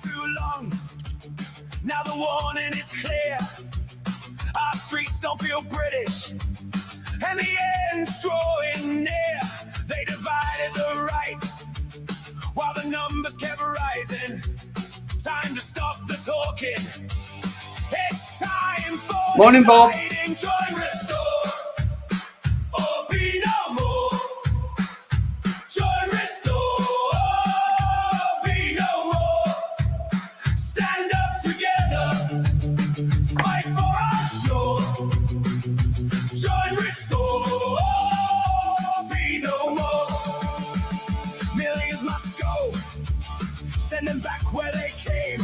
too long. Now the warning is clear. Our streets don't feel British, and the end's drawing near. They divided the right while the numbers kept rising. Time to stop the talking. It's time for Morning, Bob. Join Restore or be no more. Join Restore or be no more. Stand up together, fight for our shore. Join Restore or be no more. Millions must go, send them back where they came.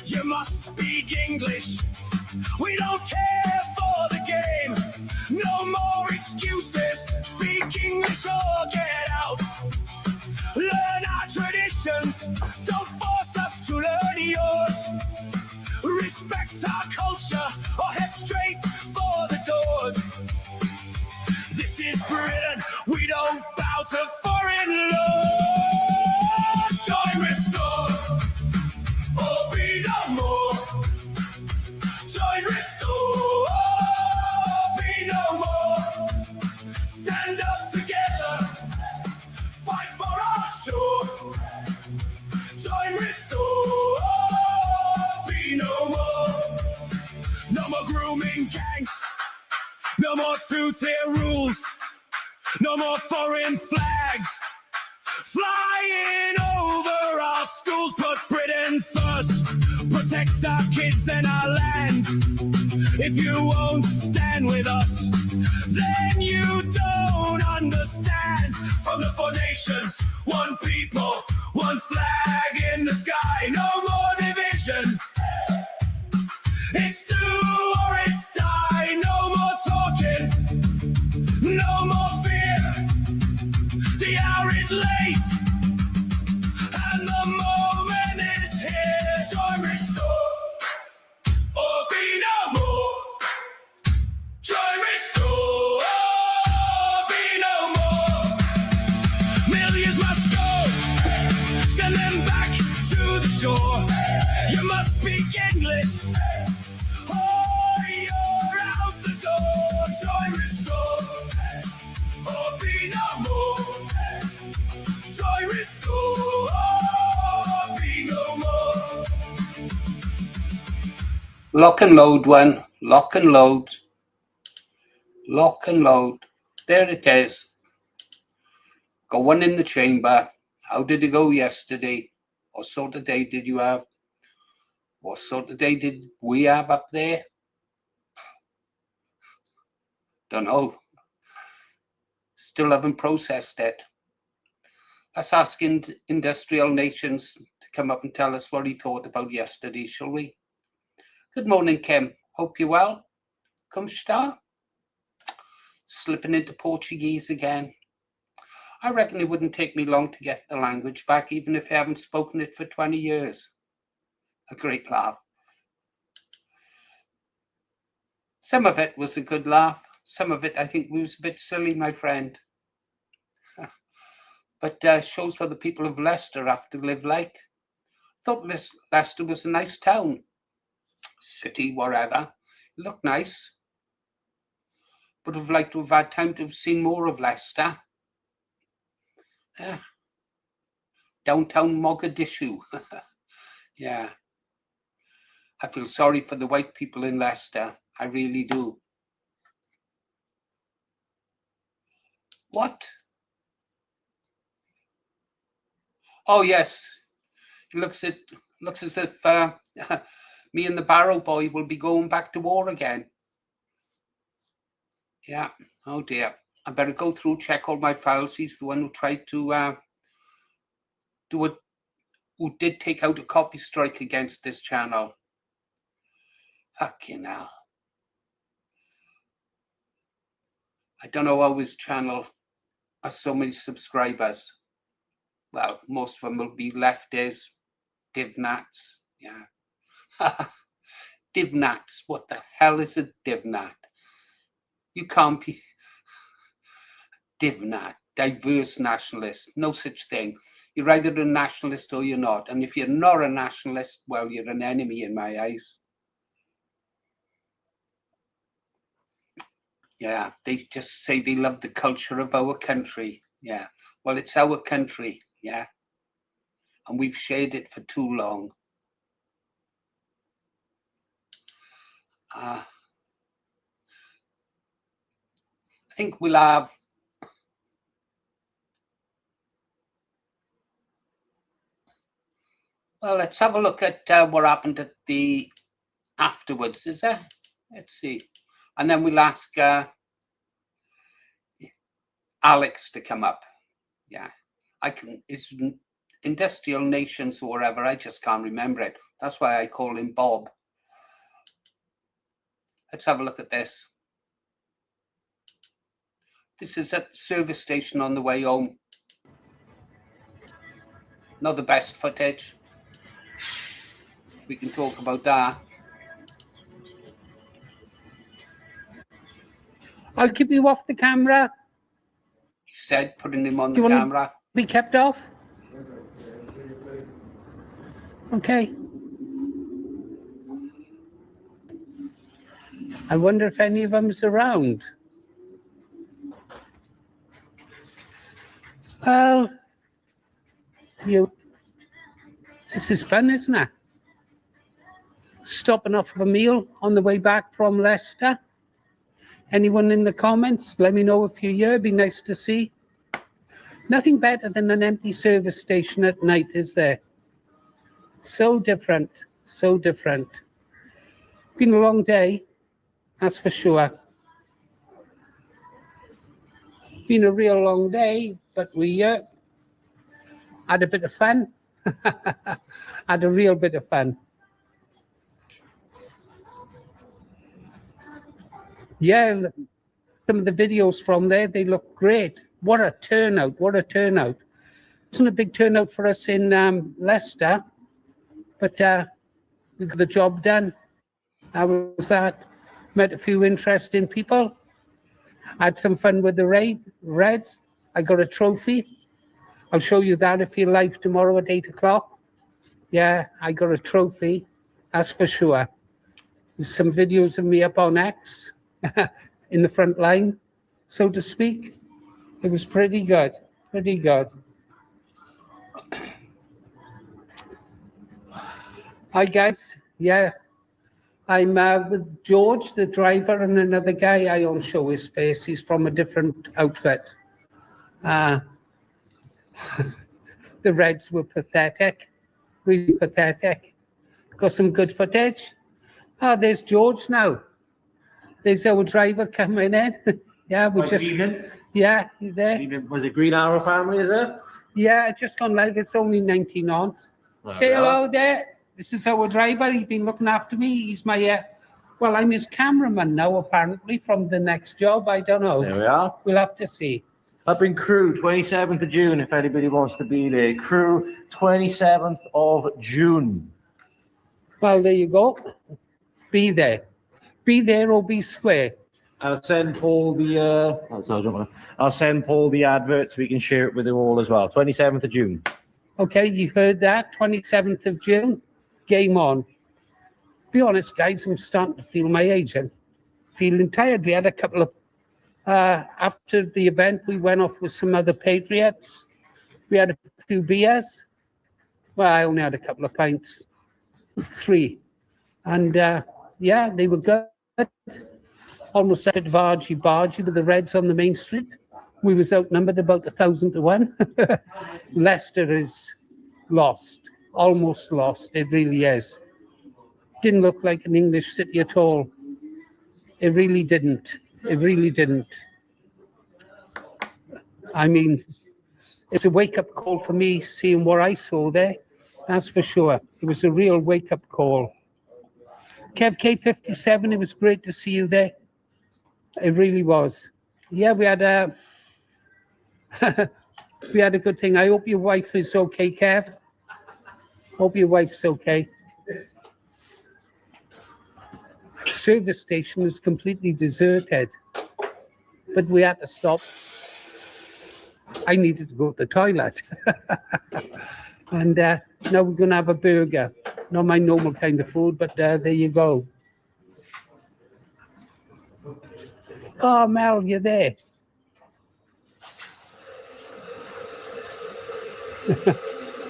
You must speak English. We don't care for the game. No more excuses. Speak English or get out. Learn our traditions. Don't force us to learn yours. Respect our culture or head straight for the doors. This is Britain. We don't bow to foreign laws. Join Restore or be no more. Join Restore or be no more. Stand up together, fight for our shore. Join Restore or be no more. No more grooming gangs, no more two-tier rules, no more foreign flags flying over our schools. Put Britain first, protect our kids and our land. If you won't stand with us, then you don't understand. From the four nations, one people, one flag in the sky. No more division. It's do or it's die. No more talking, no more fear. The hour is late, and the moment is here. Join Restore or be no more. Join Restore or be no more. Millions must go, send them back to the shore. You must speak English or you're out the door. Join Restore or be no more. Join Restore or be no more. Lock and load one. Lock and load. Lock and load. There it is. Got one in the chamber. How did it go yesterday? What sort of day did you have? What sort of day did we have up there? Don't know. Still haven't processed it. Let's ask industrial nations to come up and tell us what he thought about yesterday, shall we? Good morning, Kim. Hope you're well. Como está? Slipping into Portuguese again. I reckon it wouldn't take me long to get the language back, even if I haven't spoken it for 20 years. A great laugh. Some of it was a good laugh. Some of it, I think, was a bit silly, my friend. But shows what the people of Leicester have to live like. Thought Leicester was a nice town. City, whatever. It looked nice. Would have liked to have had time to have seen more of Leicester. Yeah. Downtown Mogadishu. Yeah. I feel sorry for the white people in Leicester. I really do. What? Oh, yes. It looks as if me and the Barrow boy will be going back to war again. Yeah. Oh, dear. I better go through, check all my files. He's the one who tried to who did take out a copy strike against this channel. Fucking hell. I don't know how his channel has so many subscribers. Well, most of them will be lefties, divnats. Yeah. Divnats. What the hell is a divnat? You can't be divnat, diverse nationalist. No such thing. You're either a nationalist or you're not. And if you're not a nationalist, well, you're an enemy in my eyes. Yeah, they just say they love the culture of our country. Yeah, well, it's our country. Yeah, and we've shared it for too long. I think we'll have well, let's have a look at what happened at the afterwards, is there? Let's see. And then we'll ask Alex to come up. Yeah, it's Industrial Nations or whatever, I just can't remember it. That's why I call him Bob. Let's have a look at this. This is at the service station on the way home. Not the best footage. We can talk about that. I'll keep you off the camera. He said, putting him on the camera. Be kept off? Okay. I wonder if any of them's around. Well, this is fun, isn't it? Stopping off for a meal on the way back from Leicester. Anyone in the comments? Let me know if you're here. It'd be nice to see. Nothing better than an empty service station at night, is there? So different, so different. Been a long day, that's for sure. Been a real long day, but we had a bit of fun. Had a real bit of fun. Yeah, some of the videos from there, they look great. What a turnout, what a turnout. It wasn't a big turnout for us in Leicester, but we got the job done. How was that? Met a few interesting people. Had some fun with the Reds. I got a trophy. I'll show you that if you're live tomorrow at 8 o'clock. Yeah, I got a trophy, that's for sure. There's some videos of me up on X in the front line, so to speak. It was pretty good, pretty good. Hi guys, yeah. I'm with George, the driver, and another guy. I won't show his face. He's from a different outfit. The Reds were pathetic, really pathetic. Got some good footage. Oh, there's George now. There's our driver coming in. Yeah, we just. Yeah, he's there. Was it Green Arrow family, is it? Yeah, just gone live. It's only 19 on. Say hello there. This is our driver. He's been looking after me. He's my, well, I'm his cameraman now, apparently, from the next job. I don't know. There we are. We'll have to see. Up in Crewe, 27th of June, if anybody wants to be there. Crewe, 27th of June. Well, there you go. Be there. Be there or be square. I'll send Paul the I'll send Paul the advert so we can share it with you all as well. 27th of June. Okay, you heard that. 27th of June. Game on. Be honest, guys, I'm starting to feel my age. I'm feeling tired. We had a couple of after the event, we went off with some other Patriots. We had a few beers. Well, I only had a couple of pints. 3. And yeah, they were good. Almost at Vargy with the Reds on the main street. We was outnumbered about 1,000 to 1. Leicester is lost, almost lost. It really is. Didn't look like an English city at all. It really didn't. It really didn't. I mean, it's a wake-up call for me seeing what I saw there. That's for sure. It was a real wake-up call. Kev K57, it was great to see you there. It really was. Yeah, we had a we had a good thing. I hope your wife is okay, Kev. Hope your wife's okay. Service station is completely deserted, but we had to stop. I needed to go to the toilet. And now we're going to have a burger. Not my normal kind of food, but there you go. Oh, Mel, you're there.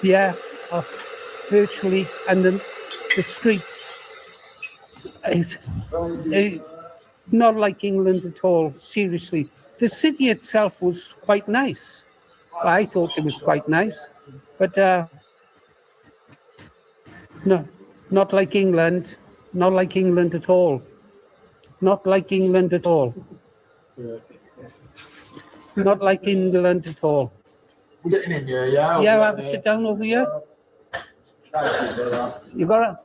Yeah, virtually. And the street is not like England at all, seriously. The city itself was quite nice. I thought it was quite nice. But no, not like England. Not like England at all. Not like England at all. Not like England at all. We're getting in here, yeah? Yeah, have a sit down over here. You got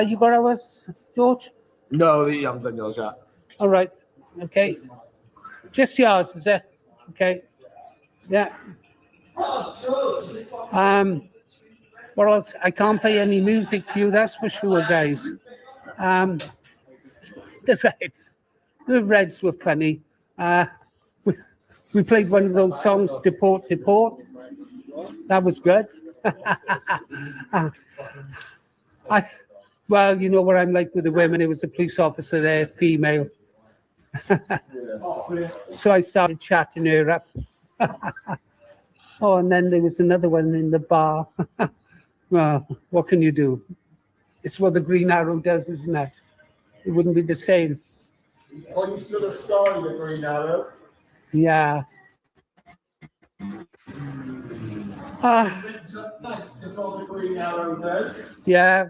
you got ours, George? No, you haven't done yours yet. All right. Okay. Just yours, is it? Okay. Yeah. What else? I can't play any music to you, that's for sure, guys. The Reds were funny. We played one of those songs, Deport, Deport. That was good. Well, you know what I'm like with the women. There was a police officer there, female. So I started chatting her up. Oh, and then there was another one in the bar. Well, what can you do? It's what the Green Arrow does, isn't it? It wouldn't be the same. Oh, you still a star in the Green Arrow? Yeah. That's all the Green Arrow does. Yeah.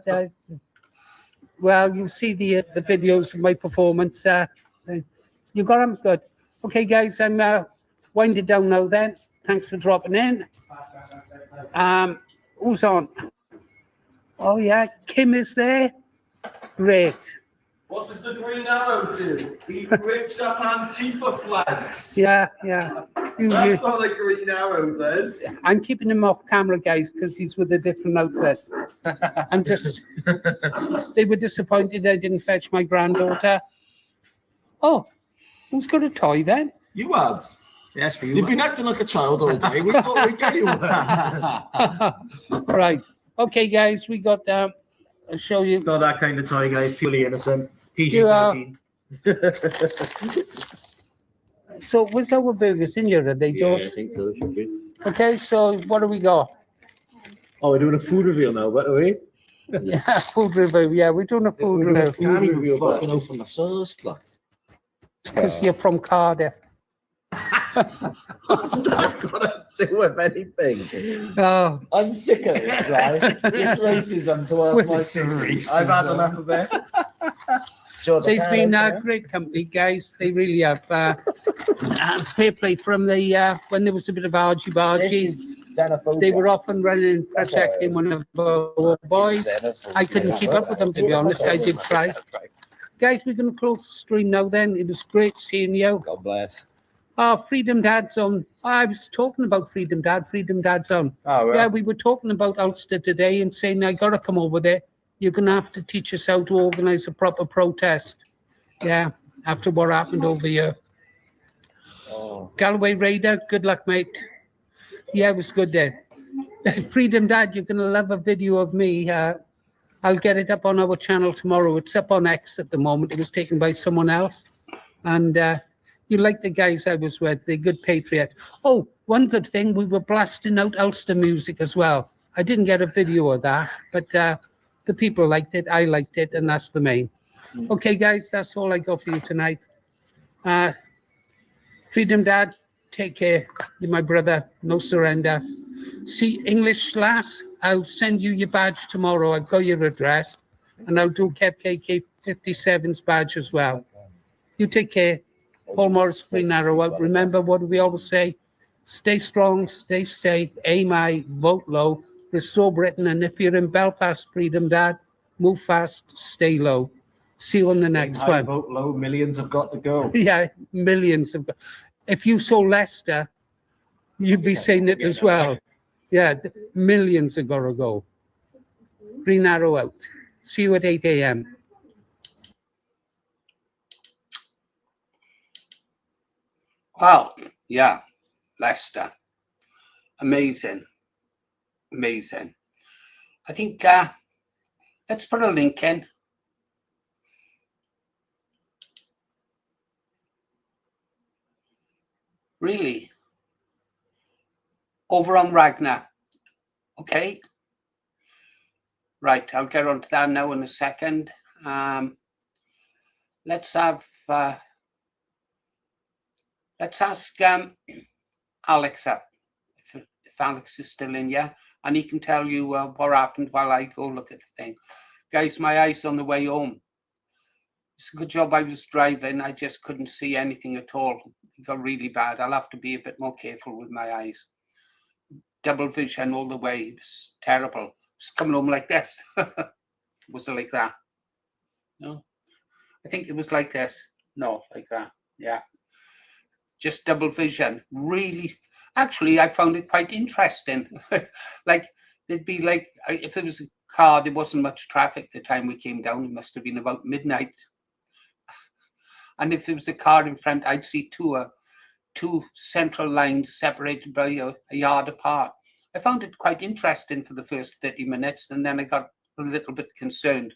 Well, you see the videos of my performance. You got them? Good. Okay, guys, I'm winding down now then. Thanks for dropping in. Who's on? Oh, yeah, Kim is there. Great. What does the Green Arrow do? He rips up Antifa flags. Yeah. That's what the Green Arrow does. I'm keeping him off camera, guys, because he's with a different outfit. I'm just... They were disappointed I didn't fetch my granddaughter. Oh, who's got a toy then? You have. Yes, for you. You've been acting like a child all day. We thought we'd get you one. Right. Okay, guys, we got... I'll show you. Not that kind of toy, guys. Purely innocent. You are- PG-13. So, where's our burgers in here? Are they, George? I think so. Should be. Okay, so what do we got? Oh, we're doing a food reveal now, by the way. Yeah, food review. Yeah, we're doing a food review Food review. Fucking open the source, like. because you're from Cardiff. What's that got to do with anything? Oh, I'm sick of it, right? It's racism towards my city. I've had enough of it. they've been a great company, guys. They really have. Fair play from the when there was a bit of argy-bargy. They were off and running, protecting one of our boys. I couldn't keep up with them, to be honest. I did try. Guys, we're going to close the stream now then. It was great seeing you. God bless. Freedom Dad's on. I was talking about Freedom Dad. Freedom Dad's on. Oh, right. Yeah, we were talking about Ulster today and saying, I got to come over there. You're going to have to teach us how to organise a proper protest. Yeah, after what happened over here. Oh. Galway Raider, good luck, mate. Yeah, it was good there. Freedom Dad, you're going to love a video of me. I'll get it up on our channel tomorrow. It's up on X at the moment. It was taken by someone else. And you like the guys I was with. They're good patriots. Oh, one good thing, we were blasting out Ulster music as well. I didn't get a video of that, but the people liked it. I liked it, and that's the main. Okay, guys, that's all I got for you tonight. Freedom Dad, take care. You're my brother. No surrender. See, English lass, I'll send you your badge tomorrow. I've got your address, and I'll do Kev KK 57's badge as well. You take care. Paul Morris, Green Arrow out. Remember, what do we always say? Stay strong, stay safe, aim high, vote low, restore Britain. And if you're in Belfast, Freedom Dad, move fast, stay low. See you on the next High, one. vote low. Millions have got to go. Yeah, millions of. If you saw Leicester, you'd be saying it as well. Yeah, millions have got to go. Green Arrow out. See you at 8 a.m. Well, yeah, Leicester. Amazing. Amazing. I think let's put a link in. Really. Over on Ragnar. Okay. Right, I'll get onto that now in a second. Let's have let's ask Alex up if Alex is still in, yeah, and he can tell you what happened while I go look at the thing. Guys, my eyes on the way home. It's a good job I was driving. I just couldn't see anything at all. It got really bad. I'll have to be a bit more careful with my eyes. Double vision all the way. It was terrible. It's coming home like this. Was it like that? No, I think it was like this. No, like that. Yeah, just double vision. Really, actually, I found it quite interesting. Like there'd be like, if there was a car, there wasn't much traffic the time we came down. It must have been about midnight. And if there was a car in front, I'd see two central lines separated by a yard apart. I found it quite interesting for the first 30 minutes, and then I got a little bit concerned.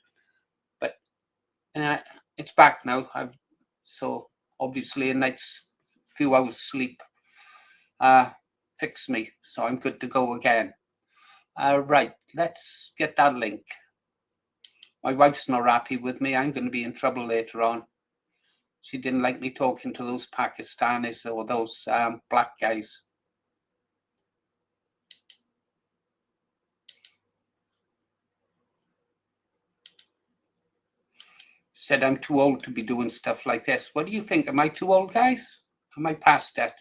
But it's back now. So obviously a night's few hours sleep fixed me, so I'm good to go again. Right, let's get that link. My wife's not happy with me. I'm going to be in trouble later on. She didn't like me talking to those Pakistanis or those black guys. Said I'm too old to be doing stuff like this. What do you think? Am I too old, guys? Am I past that?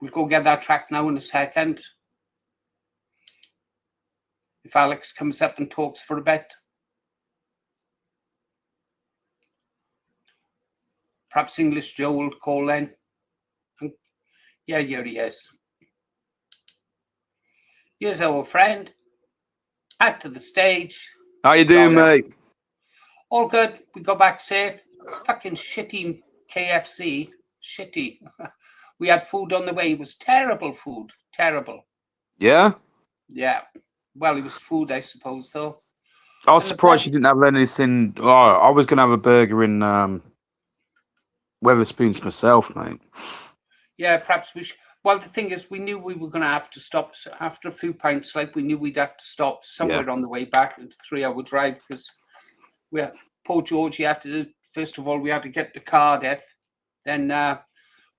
We'll go get that track now in a second. If Alex comes up and talks for a bit. Perhaps English Joe will call in. Yeah, here he is. Here's our friend. Add to the stage. How you doing, mate? All good. We got back safe. Fucking shitty KFC. Shitty. We had food on the way. It was terrible food. Terrible. Yeah? Yeah. Well, it was food, I suppose, though. I was surprised you didn't have anything. Oh, I was going to have a burger in Weatherspoons myself, mate. Yeah, perhaps we should. Well, the thing is, we knew we were going to have to stop after a few pints. Like, we knew we'd have to stop somewhere on the way back. It's a 3-hour drive because poor George, first of all, we had to get to Cardiff. Then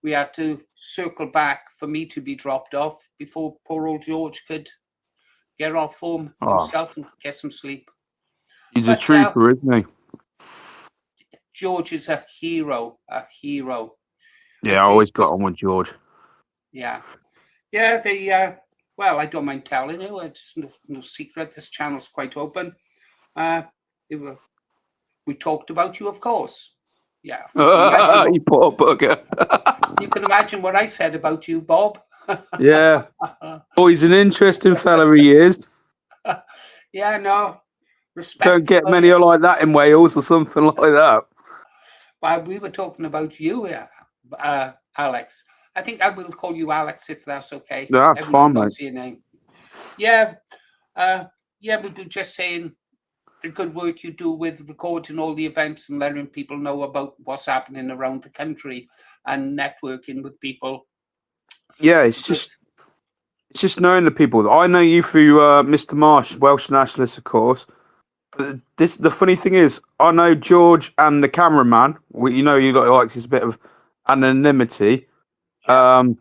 we had to circle back for me to be dropped off before poor old George could get off home himself and get some sleep. He's a trooper, isn't he? George is a hero. Yeah, I always got on with George. Yeah. Well, I don't mind telling you. It's no secret. This channel's quite open. We talked about you, of course. Yeah. You poor bugger. You can imagine what I said about you, Bob. Yeah. Oh, he's an interesting fella, he is. Yeah, no. Respect. Don't get many like that in Wales or something like that. Well, we were talking about you here, Alex. I think I will call you Alex if that's okay. Yeah, that's fine, mate. Your name. Yeah. We were just saying the good work you do with recording all the events and letting people know about what's happening around the country and networking with people. Yeah, it's just knowing the people. I know you through Mr. Marsh, Welsh nationalist, of course. The funny thing is, I know George and the cameraman. He likes his bit of anonymity. So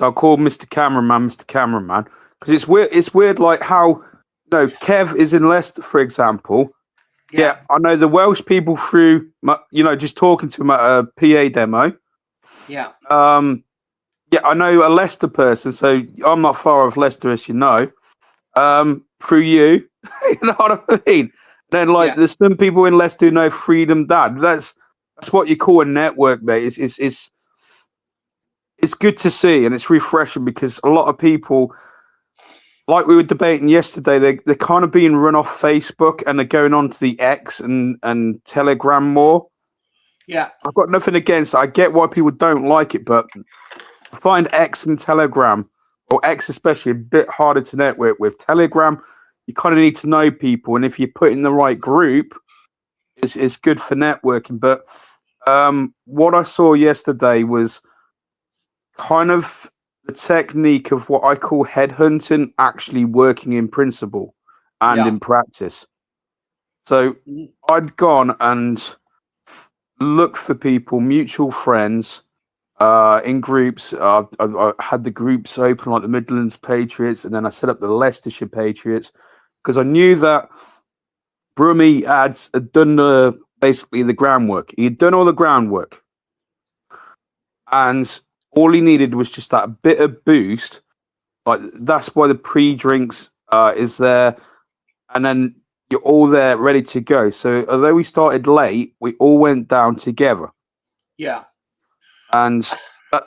I'll call Mr. Cameraman, because it's weird. It's weird, like how Kev is in Leicester, for example. Yeah, I know the Welsh people through, just talking to him at a PA demo. Yeah. Yeah, I know a Leicester person, so I'm not far off Leicester, as you know. Through you, you know what I mean? Then, there's some people in Leicester who know Freedom Dad. That's what you call a network, mate. It's good to see, and it's refreshing because a lot of people, like we were debating yesterday, they're kind of being run off Facebook and they're going on to the X and Telegram more. Yeah. I've got nothing against it. I get why people don't like it, but I find X and Telegram, or X especially, a bit harder to network with. Telegram, you kind of need to know people, and if you put in the right group, it's good for networking. But what I saw yesterday was kind of the technique of what I call headhunting actually working in principle and in practice. So I'd gone and looked for people, mutual friends, in groups. I had the groups open like the Midlands Patriots, and then I set up the Leicestershire Patriots because I knew that Brummy had done basically the groundwork. He had done all the groundwork, and all he needed was just that bit of boost. Like that's why the pre-drinks is there, and then you're all there ready to go. So although we started late, we all went down together. Yeah. And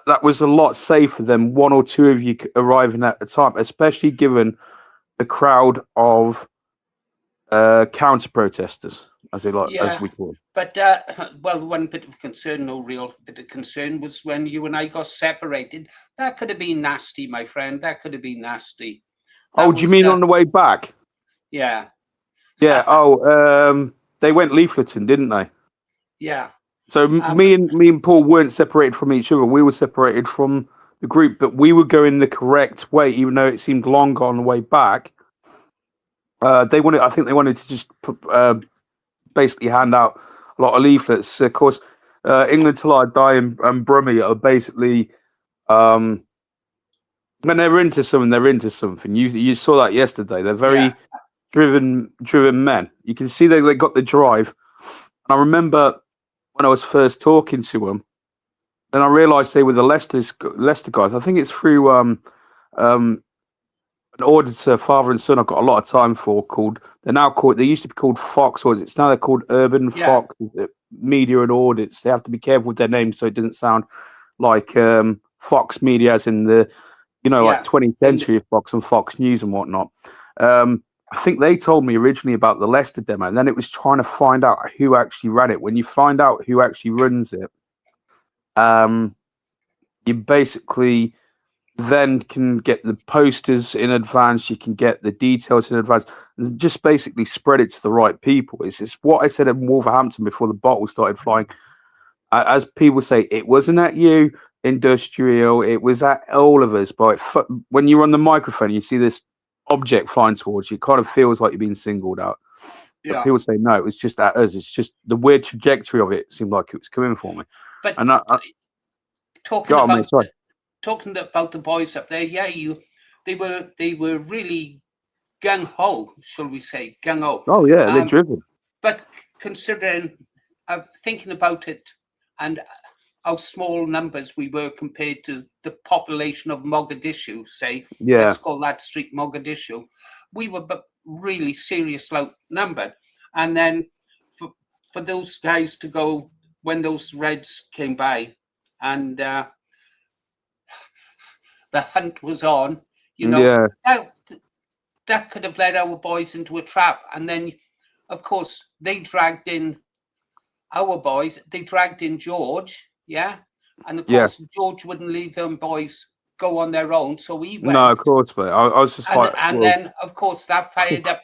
that was a lot safer than one or two of you arriving at a time, especially given the crowd of counter protesters, as we call them. But well, one bit of concern, no real bit of concern, was when you and I got separated. That could have been nasty, my friend. That could have been nasty. That Do you mean on the way back? Yeah. Yeah. They went leafleting, didn't they? Yeah. So me and Paul weren't separated from each other. We were separated from the group, but we were going the correct way, even though it seemed longer on the way back. I think they wanted to just basically hand out a lot of leaflets. Of course, England Till I Die and Brummy are basically when they're into something, they're into something. You saw that yesterday. They're very driven men. You can see they got the drive. And I remember when I was first talking to them, then I realised they were the Leicester guys. I think it's through an auditor, father and son I've got a lot of time for, they used to be called Fox Audits. Now they're called Urban Fox Media and Audits. They have to be careful with their names so it doesn't sound like Fox Media as in the, like 20th Century Fox and Fox News and whatnot. I think they told me originally about the Leicester demo, and then it was trying to find out who actually ran it. When you find out who actually runs it, you basically then can get the posters in advance, you can get the details in advance, and just basically spread it to the right people. It's what I said in Wolverhampton before the bottle started flying. As people say, it wasn't at you, Industrial, it was at all of us. But when you're on the microphone, you see this object flying towards you, it kind of feels like you're being singled out. But people say, no, it was just at us. It's just the weird trajectory of it seemed like it was coming for me. But and talking about the boys up there, they were really gung ho, shall we say, gung ho. Oh yeah, they're driven. But considering, thinking about it, and how small numbers we were compared to the population of Mogadishu, say, let's call that street Mogadishu, we were really seriously outnumbered. And then for those guys to go when those Reds came by, and the hunt was on, that could have led our boys into a trap. And then, of course, they dragged in our boys. They dragged in George, and of course George wouldn't leave them boys go on their own, so he went. No, of course, but I was just then, of course, that fired up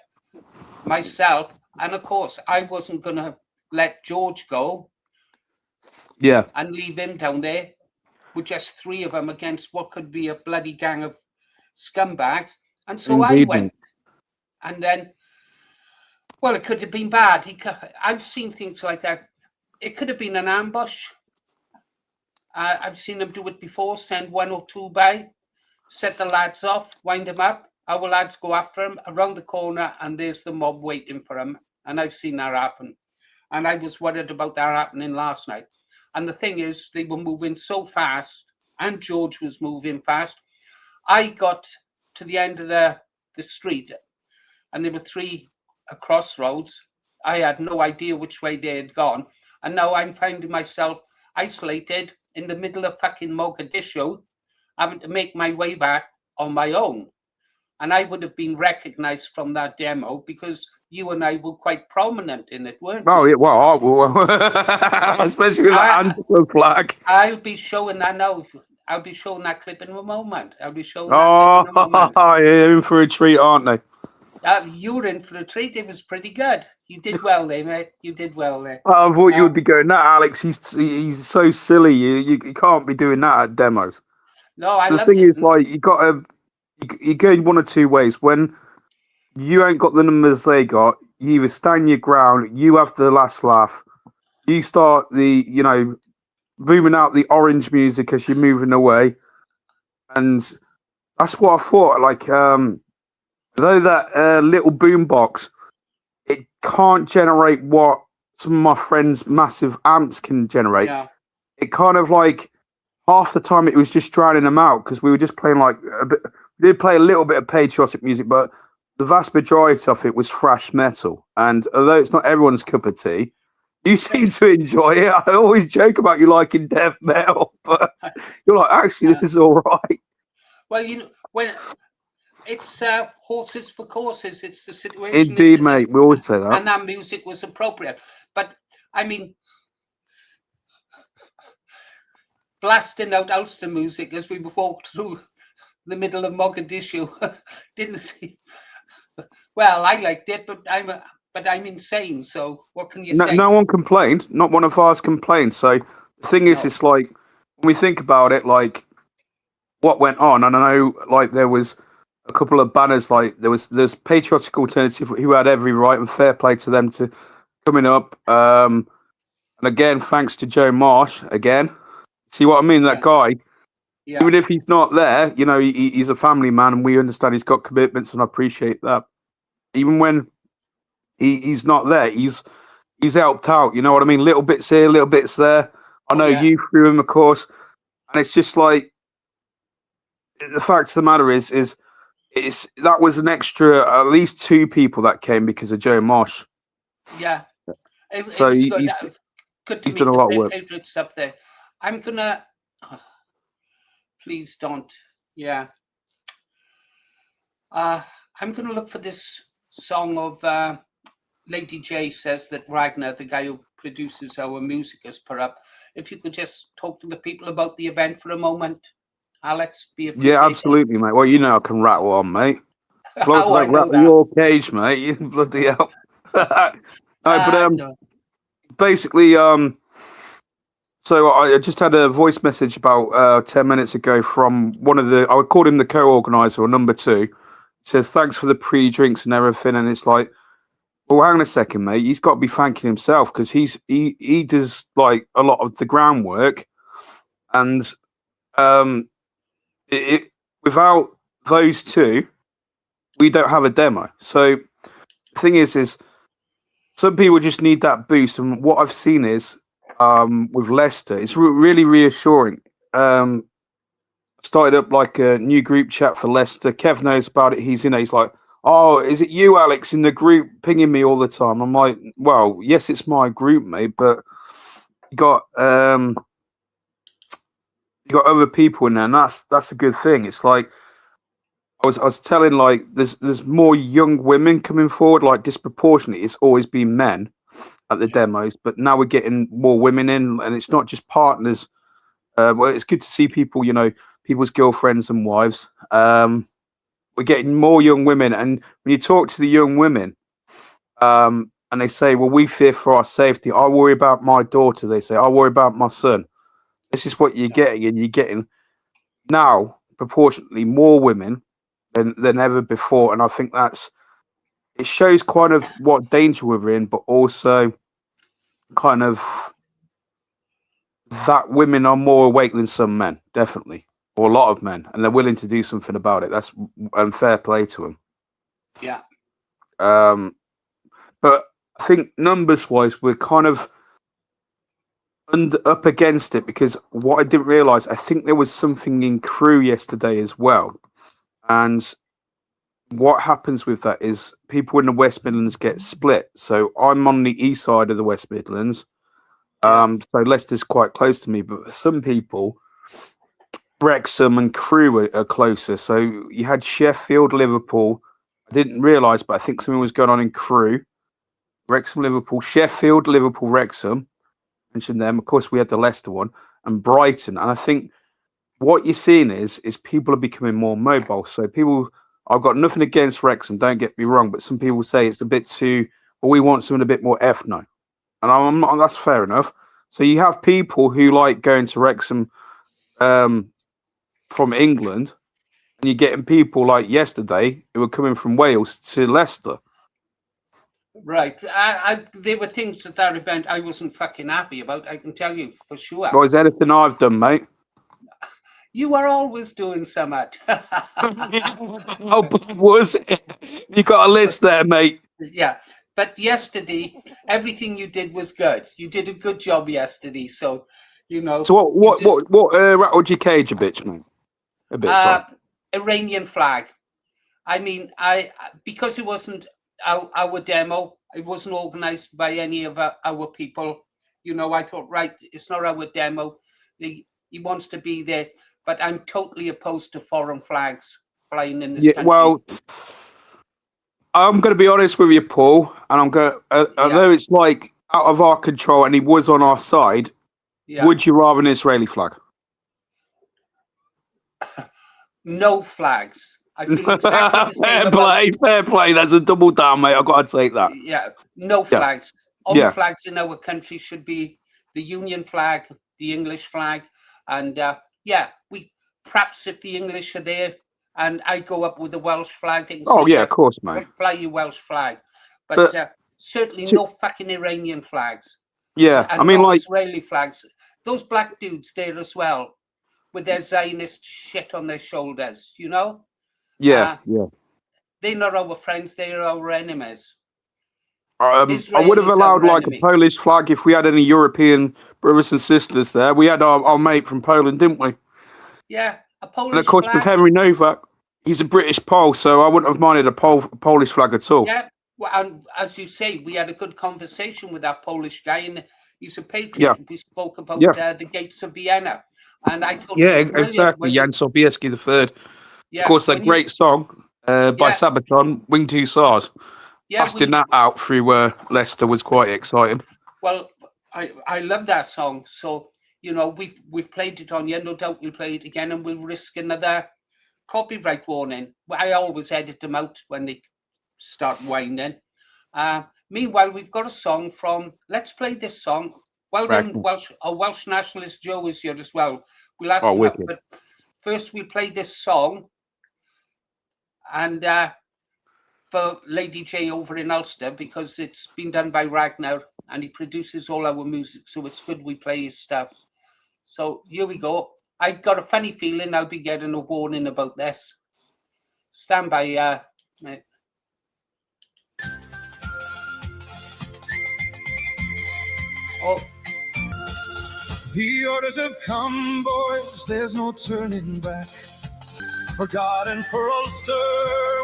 myself, and of course, I wasn't going to let George go. And leave him down there with just three of them against what could be a bloody gang of scumbags. And so I went. And then, well, it could have been bad. I've seen things like that. It could have been an ambush. I've seen them do it before, send one or two by, set the lads off, wind them up. Our lads go after them around the corner, and there's the mob waiting for them. And I've seen that happen. And I was worried about that happening last night. And the thing is, they were moving so fast, and George was moving fast. I got to the end of the street, and there were three crossroads. I had no idea which way they had gone. And now I'm finding myself isolated in the middle of fucking Mogadishu, having to make my way back on my own. and I would have been recognised from that demo because you and I were quite prominent in it, weren't Oh we? yeah, well, especially with that Antifa flag. I'll be showing that now. I'll be showing that clip in a moment. I'll be showing that Oh, clip in a moment. yeah, in for a treat, aren't they? You were in for a treat. It was pretty good. You did well there, mate. You did well there. I thought you would be going that, Alex. He's so silly. You can't be doing that at demos. No, I The loved thing it. is, like, you go one or two ways. When you ain't got the numbers they got, you either stand your ground, you have the last laugh, you start booming out the orange music as you're moving away, and that's what I thought. Like, though that little boombox, it can't generate what some of my friends' massive amps can generate. Yeah. It kind of like half the time it was just drowning them out because we were just playing like a bit. We did play a little bit of patriotic music, but the vast majority of it was thrash metal. And although it's not everyone's cup of tea, you seem to enjoy it. I always joke about you liking death metal, but you're like, actually, this is all right. Well, when it's horses for courses, it's the situation. Indeed, mate. We always say that. And that music was appropriate. But, I mean, blasting out Ulster music as we walked through the middle of Mogadishu, didn't see. Well, I liked it, but I'm insane. So what can you say? No one complained. Not one of ours complained. So the thing is, it's like when we think about it, like what went on. And I know, like there was a couple of banners. Like there's Patriotic Alternative who had every right, and fair play to them to coming up. And again, thanks to Joe Marsh. Again, see what I mean? That guy. Yeah. Even if he's not there, he's a family man, and we understand he's got commitments, and I appreciate that. Even when he's not there, he's helped out. You know what I mean? Little bits here, little bits there. I know you through him, of course, and it's just like the fact of the matter is that was an extra at least 2 people that came because of Joe Marsh. Yeah, so it was he's good to done a lot of work. Patriots up there. I'm gonna. Please don't. Yeah. I'm going to look for this song of Lady J says that Ragnar, the guy who produces our music, has put up. If you could just talk to the people about the event for a moment, Alex, be appreciated. Yeah, absolutely, mate. Well, I can rattle on, mate. As long as I don't rattle your cage, mate, you bloody hell. Basically, so I just had a voice message about 10 minutes ago from one of I would call him the co-organizer or number 2. He said, thanks for the pre-drinks and everything. And it's like, well, hang on a second, mate. He's got to be thanking himself because he does like a lot of the groundwork. And without those 2, we don't have a demo. So the thing is some people just need that boost. And what I've seen is, with Leicester, it's really reassuring. Started up like a new group chat for Leicester. Kev knows about it. He's in it. He's like, oh, is it you, Alex, in the group pinging me all the time? I'm like, well, yes, it's my group, mate, but you got other people in there, and that's a good thing. It's like I was telling, like there's more young women coming forward, like disproportionately. It's always been men at the demos, but now we're getting more women in, and it's not just partners. Well, it's good to see people, people's girlfriends and wives. We're getting more young women, and when you talk to the young women, and they say, well, we fear for our safety. I worry about my daughter. They say, I worry about my son. This is what you're getting, and you're getting now proportionately more women than ever before. And I think it shows kind of what danger we're in, but also kind of that women are more awake than some men, definitely, or a lot of men, and they're willing to do something about it. That's unfair play to them. Yeah. But I think numbers-wise, we're kind of up against it because what I didn't realise, I think there was something in Crewe yesterday as well. And what happens with that is people in the West Midlands get split. So I'm on the east side of the West Midlands. So Leicester's quite close to me. But for some people, Wrexham and Crewe are closer. So you had Sheffield, Liverpool. I didn't realise, but I think something was going on in Crewe. Wrexham, Liverpool, Sheffield, Liverpool, Wrexham. Mentioned them. Of course, we had the Leicester one and Brighton. And I think what you're seeing is people are becoming more mobile. So people, I've got nothing against Wrexham, don't get me wrong, but some people say it's a bit too, well, we want something a bit more ethno. And I'm not, that's fair enough. So you have people who like going to Wrexham from England, and you're getting people like yesterday who were coming from Wales to Leicester. Right. There were things at that event I wasn't fucking happy about, I can tell you for sure. Well, is anything I've done, mate? You are always doing something. Oh, was it? You got a list there, mate. Yeah. But yesterday, everything you did was good. You did a good job yesterday. So, you know. So what rattled your cage a bit, mate? A bit, sorry. Iranian flag. I mean, because it wasn't our demo, it wasn't organised by any of our people. You know, I thought, right, it's not our demo. He wants to be there, but I'm totally opposed to foreign flags flying in this country. Well, I'm going to be honest with you, Paul, and I'm going. Although it's like out of our control, and he was on our side. Yeah. Would you rather an Israeli flag? No flags. I feel exactly the same. Fair play. That's a double down, mate. I've got to take that. Yeah, no flags. All the flags in our country should be the Union flag, the English flag, and we perhaps if the English are there and I go up with the Welsh flag, they can say, of course, mate. Fly your Welsh flag, but certainly no fucking Iranian flags. Yeah, and I mean, no like Israeli flags. Those black dudes there as well, with their Zionist shit on their shoulders, you know. Yeah. They're not our friends; they're our enemies. I would have allowed like a Polish flag if we had any European brothers and sisters there. We had our mate from Poland, didn't we? Yeah, a Polish flag. And of course, with Henry Novak, he's a British Pole, so I wouldn't have minded a Polish flag at all. Yeah, well, and as you say, we had a good conversation with that Polish guy, and he's a patriot. Yeah. We spoke about the gates of Vienna, and I thought, exactly, Jan Sobieski III. Yeah, of course, that great song by Sabaton, Wing Two Stars. Yeah, busting that out through Leicester was quite exciting. Well, I love that song. So, you know, we've played it on here. No doubt we'll play it again and we'll risk another copyright warning. I always edit them out when they start whining. Meanwhile, we've got a song from, let's play this song. Well done, Welsh nationalist Joe is here as well. We'll ask him up, but first we'll play this song. And for Lady J over in Ulster, because it's been done by Ragnar and he produces all our music, so it's good we play his stuff. So here we go. I got a funny feeling I'll be getting a warning about this. Stand by, mate. Oh. The orders have come, boys, there's no turning back. For God and for Ulster,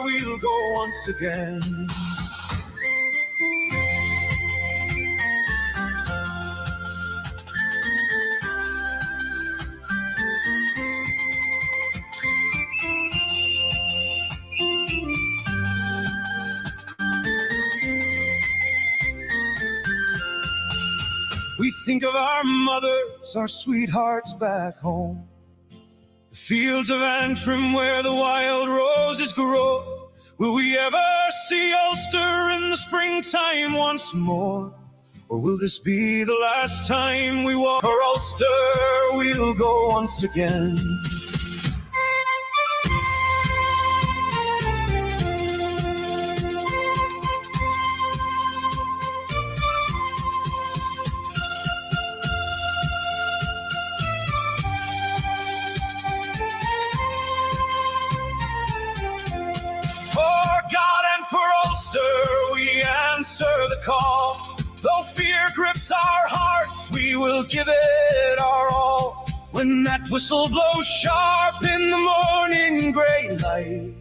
we'll go once again. We think of our mothers, our sweethearts back home. The fields of Antrim where the wild roses grow. Will we ever see Ulster in the springtime once more? Or will this be the last time we walk? For Ulster, we'll go once again. Answer the call. Though fear grips our hearts, we will give it our all. When that whistle blows sharp in the morning gray light,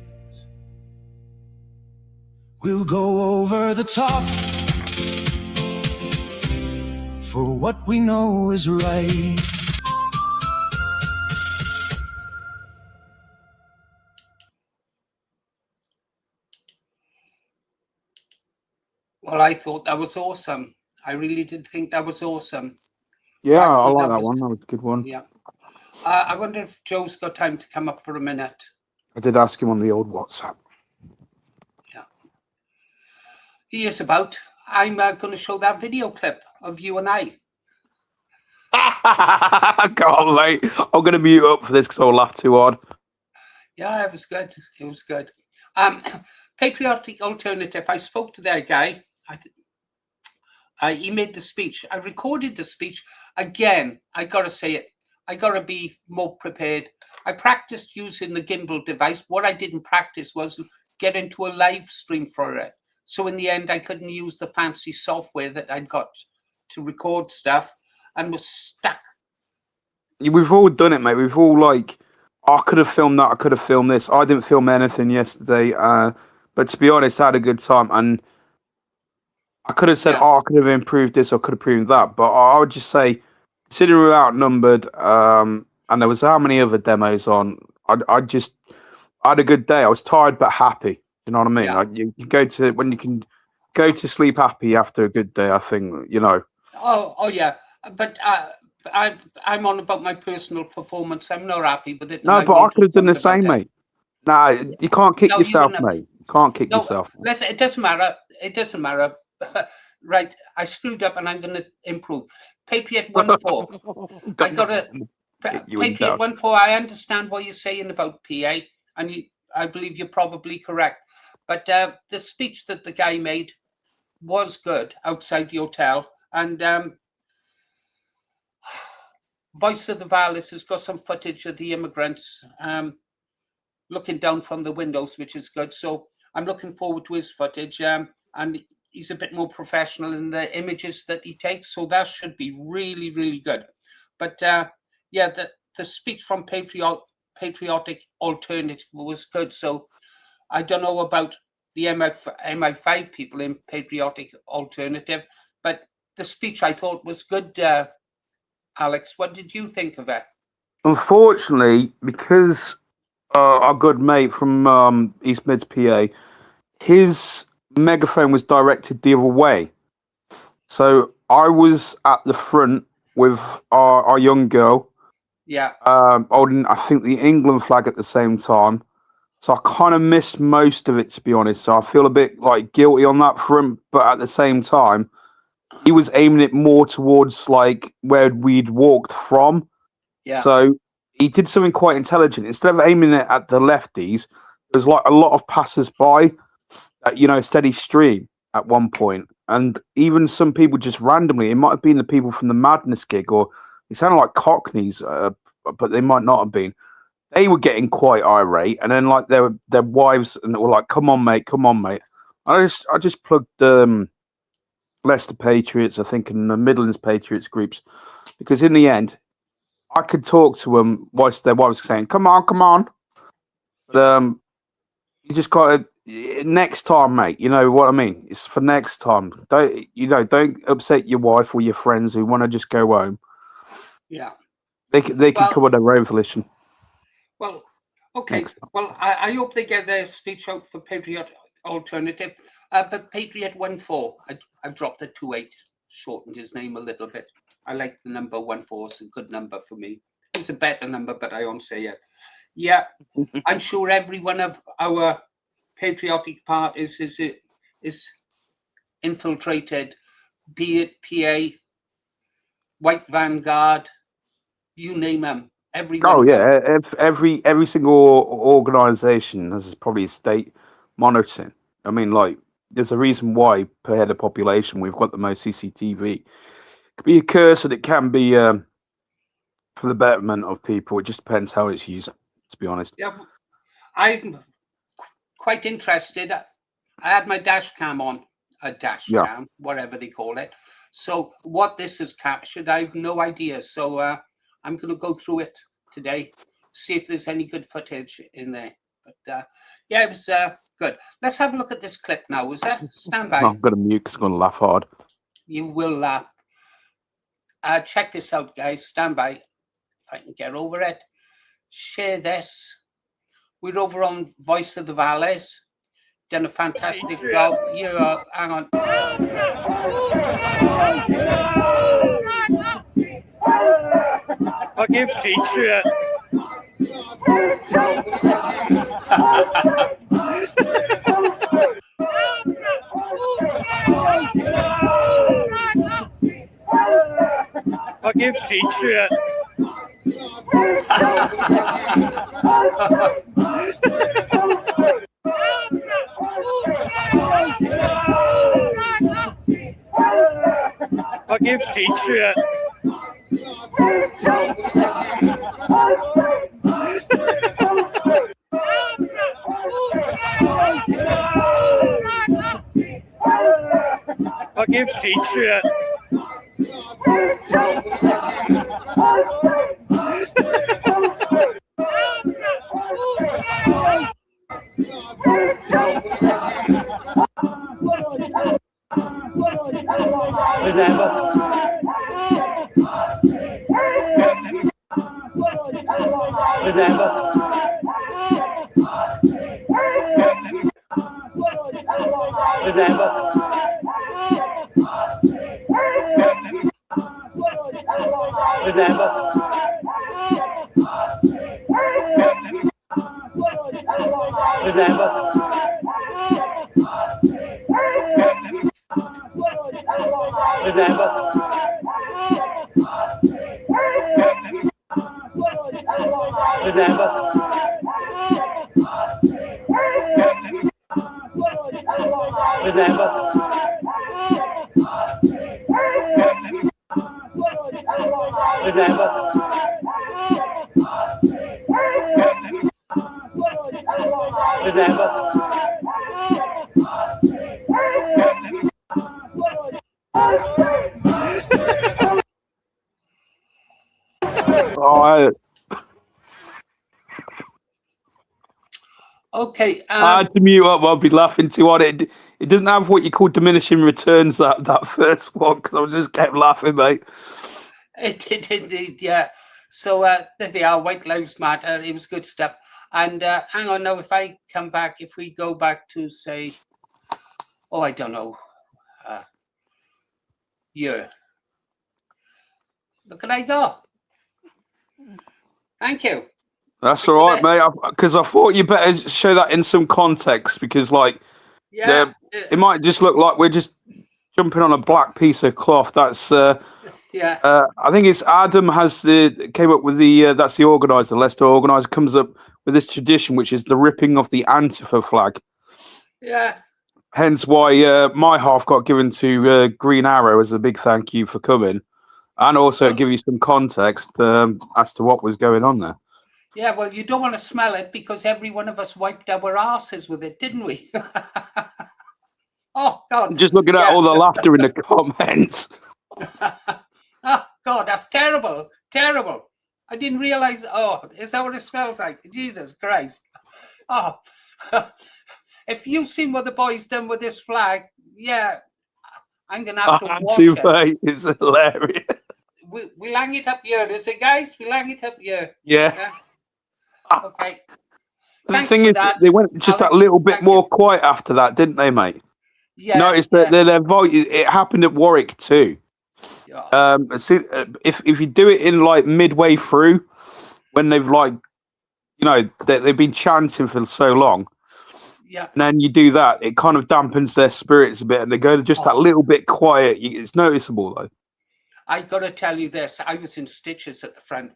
we'll go over the top for what we know is right. Well, I thought that was awesome. I really did think that was awesome. Yeah, I Cracking, like that was- one. That was a good one. Yeah. I wonder if Joe's got time to come up for a minute. I did ask him on the old WhatsApp. Yeah. He is about. I'm going to show that video clip of you and I. Can't mate. I'm going to mute up for this because I'll laugh too hard. Yeah, it was good. It was good. Patriotic Alternative. I spoke to that guy. He made the speech. I recorded the speech. Again, I got to say it. I got to be more prepared. I practiced using the gimbal device. What I didn't practice was get into a live stream for it. So in the end, I couldn't use the fancy software that I'd got to record stuff and was stuck. We've all done it, mate. We've all I could have filmed that. I could have filmed this. I didn't film anything yesterday. But to be honest, I had a good time. And I could have said, I could have improved this or could have improved that. But I would just say, considering we're outnumbered, and there was how many other demos on, I had a good day. I was tired but happy. You know what I mean? Yeah. Like you go to when you can go to sleep happy after a good day. I think Oh yeah, but I'm on about my personal performance. I'm not happy with it. No, but I could have done the same, mate. Nah, you can't kick yourself, mate. You can't kick yourself. Listen, it doesn't matter. It doesn't matter. Right, I screwed up, and I'm going to improve. Patriot 1-4. I got a Patriot 1-4. I understand what you're saying about PA, and I believe you're probably correct. But the speech that the guy made was good outside the hotel, and Voice of the Valleys has got some footage of the immigrants looking down from the windows, which is good. So I'm looking forward to his footage, and he's a bit more professional in the images that he takes. So that should be really, really good. But the speech from Patriotic Alternative was good. So I don't know about the MI5 people in Patriotic Alternative, but the speech I thought was good. Alex, what did you think of it? Unfortunately, because our good mate from East Mids, PA, his megaphone was directed the other way. So I was at the front with our young girl. Yeah. Holding, I think, the England flag at the same time. So I kind of missed most of it, to be honest. So I feel a bit guilty on that front, but at the same time, he was aiming it more towards where we'd walked from. Yeah. So he did something quite intelligent. Instead of aiming it at the lefties, there's a lot of passers-by at, steady stream at one point. And even some people just randomly, it might have been the people from the Madness gig, or it sounded like Cockneys, but they might not have been. They were getting quite irate, and then their wives and were like, "Come on, mate, come on, mate." I just plugged Leicester Patriots, I think, and the Midlands Patriots groups, because in the end, I could talk to them whilst their wives saying, "Come on, come on." But you just got to next time, mate. You know what I mean? It's for next time. Don't upset your wife or your friends who want to just go home. Yeah, they can come on their own volition. Well, okay. Well, I hope they get their speech out for Patriot Alternative. But Patriot 1-4, I've dropped the 2-8, shortened his name a little bit. I like the number 1-4. It's a good number for me. It's a better number, but I don't say it. Yeah, I'm sure every one of our patriotic parties is infiltrated, be it PA, White Vanguard, you name them. Oh yeah, every single organisation has probably a state monitoring. I mean, there's a reason why per head of population we've got the most CCTV. It could be a curse, and it can be for the betterment of people. It just depends how it's used, to be honest. Yeah, I'm quite interested. I had my dash cam on, cam, whatever they call it. So what this has captured, I have no idea. So I'm going to go through it today, see if there's any good footage in there. But it was good. Let's have a look at this clip now. Is that stand by? I'm going to mute because I'm going to laugh hard. You will laugh. Check this out, guys. Stand by. If I can get over it. Share this. We're over on Voice of the Valleys. done a fantastic job. Hang on. I'll give T-shirt. I'll give T-shirt. I'll give T-shirt. I'll give T-shirt. Where's Amber? Where's Amber? Where's Amber? Where's Amber? Where's Amber? Where's Amber? Where's Amber? Where's Amber? Where's Amber? Where's Amber? Oh, Okay. I had to mute up. I'll be laughing too hard. It doesn't have what you call diminishing returns. That first one, because I just kept laughing, mate. It did indeed, yeah. So there they are, White Lives Matter. It was good stuff. And hang on now, if I come back, if we go back to say, oh, I don't know, year. Look at I go. Thank you. That's all right, mate. Because I thought you better show that in some context, because like, Yeah, it might just look like we're just jumping on a black piece of cloth. That's yeah. I think it's Adam came up with that's the organizer, Leicester organizer, comes up with this tradition, which is the ripping of the Antifa flag. Yeah. Hence why my half got given to Green Arrow as a big thank you for coming, and also give you some context as to what was going on there. Yeah, well, you don't want to smell it because every one of us wiped our asses with it, didn't we? Oh, God. Just looking at all the laughter in the comments. Oh, God, that's terrible. Terrible. I didn't realize. Oh, is that what it smells like? Jesus Christ. Oh, if you've seen what the boys done with this flag, yeah, I'm going to have to wash it. It's hilarious. We'll hang it up here, is it, guys? We'll hang it up here. Yeah. Okay. The thing is, they went just that little bit more quiet after that, didn't they, mate? Yeah. Notice that their vote. It happened at Warwick too. Yeah. If you do it in like midway through, when they've like, they've been chanting for so long, yeah, and then you do that, it kind of dampens their spirits a bit, and they go just that little bit quiet. It's noticeable though. I got to tell you this. I was in stitches at the front.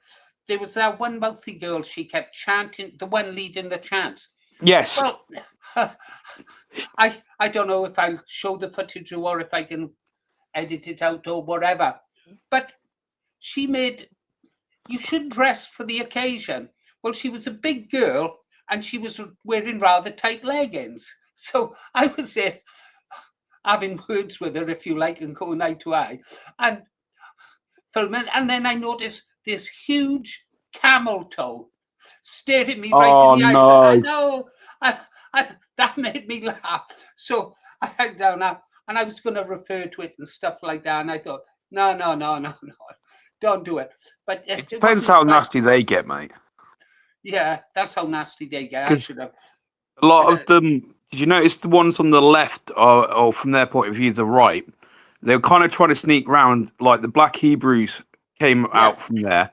There was that one mouthy girl. She kept chanting, the one leading the chants. Yes. Well, I don't know if I'll show the footage or if I can edit it out or whatever. But she made, you should dress for the occasion. Well, she was a big girl and she was wearing rather tight leggings. So I was there having words with her, if you like, and going eye to eye and filming. And then I noticed this huge camel toe staring me right in the eyes. I know. And that made me laugh. So I went down now and I was going to refer to it and stuff like that. And I thought, no, don't do it. But it depends how nasty they get, mate. Yeah, that's how nasty they get. I should have. A lot of them, Did you notice the ones on the left, or from their point of view, the right? They were kind of trying to sneak round, like the Black Hebrews came out from there.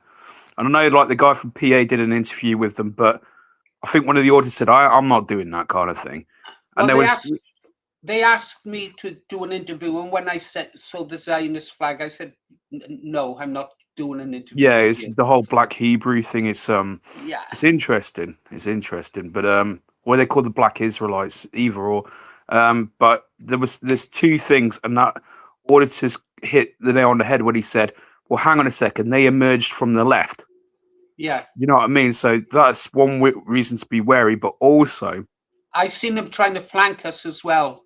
And I know, like, the guy from PA did an interview with them, but I think one of the auditors said, I'm not doing that kind of thing. And Well, they asked me to do an interview, and when I saw the Zionist flag, I said, no, I'm not doing an interview. Yeah, it's the whole Black Hebrew thing is yeah, it's interesting. It's interesting. But what they call the Black Israelites, either or. But there's two things, and that auditors hit the nail on the head when he said, well, hang on a second, they emerged from the left. Yeah. You know what I mean? So that's one reason to be wary, but also I've seen them trying to flank us as well.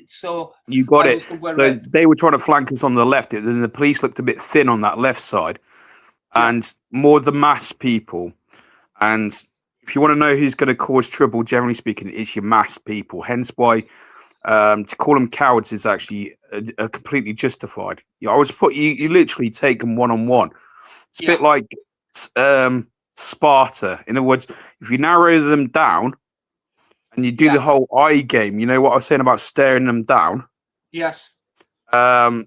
So you got it. So they were trying to flank us on the left. Then the police looked a bit thin on that left side, and more the mass people. And if you want to know who's going to cause trouble, generally speaking, it's your mass people. Hence why to call them cowards is actually completely justified. I was you literally take them one-on-one. It's a bit like Sparta. In other words, if you narrow them down and you do the whole eye game, you know what I was saying about staring them down? Yes. I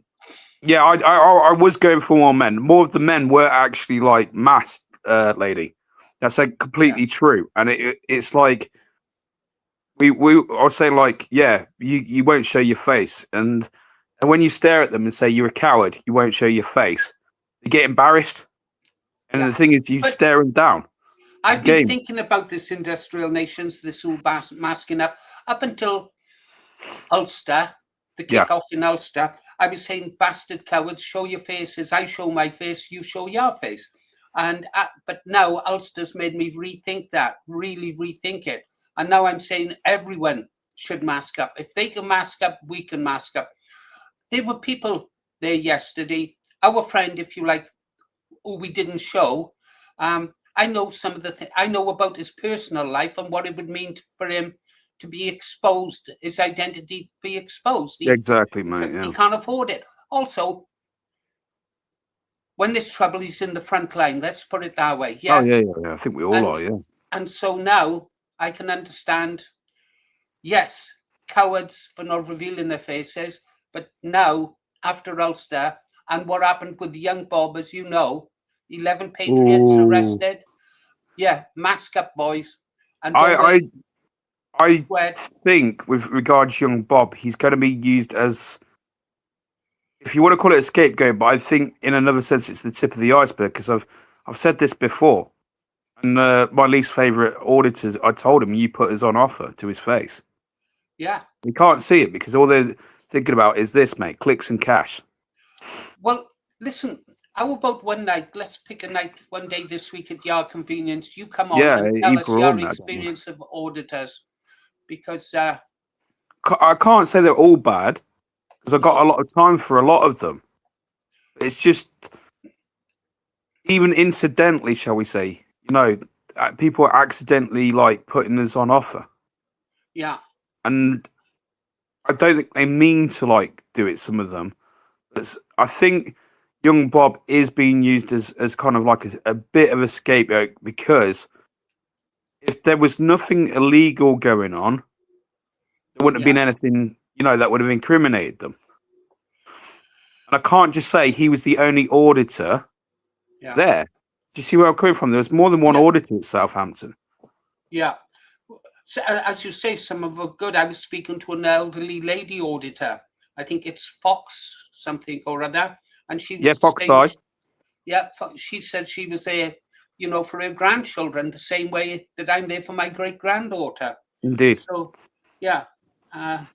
was going for more men. More of the men were actually like masked, lady. That's like completely true. And it's like I'll say like, you won't show your face. And when you stare at them and say you're a coward, you won't show your face. You get embarrassed. And the thing is, you stare them down. I've been thinking about this industrial nations, this all masking up until Ulster, the kick-off in Ulster. I was saying, bastard cowards, show your faces. I show my face, you show your face. And but now Ulster's made me rethink that, really rethink it. And now I'm saying everyone should mask up. If they can mask up, we can mask up. There were people there yesterday. Our friend, if you like, who we didn't show. I know some of the things. I know about his personal life and what it would mean for him to be exposed, his identity be exposed. Exactly, mate. He can't afford it. Also, when there's trouble, he's in the front line. Let's put it that way. Yeah. Oh, yeah. I think we all are, yeah. And so now I can understand, yes, cowards for not revealing their faces, but now, after Ulster, and what happened with young Bob, as you know, 11 patriots arrested. Yeah, mask up, boys. And I think with regards to young Bob, he's going to be used as, if you want to call it a scapegoat, but I think in another sense it's the tip of the iceberg, because I've said this before. And my least favourite auditors, I told him, you put us on offer to his face. Yeah. We can't see it because all they're thinking about is this, mate, clicks and cash. Well, listen, how about one night? Let's pick a night one day this week at your convenience. You come on and tell us your experience of auditors. Because I can't say they're all bad, because I've got a lot of time for a lot of them. It's just, even incidentally, shall we say, people are accidentally like putting us on offer. Yeah. And I don't think they mean to like do it, some of them. I think young Bob is being used as kind of like a bit of a scapegoat, because if there was nothing illegal going on, there wouldn't have been anything, that would have incriminated them. And I can't just say he was the only auditor there. Do you see where I'm coming from? There was more than one auditor at Southampton. Yeah. So, as you say, some of them are good. I was speaking to an elderly lady auditor. I think it's Fox something or other. And she was Fox Side. She said she was there, for her grandchildren, the same way that I'm there for my great-granddaughter. Indeed. So, yeah. As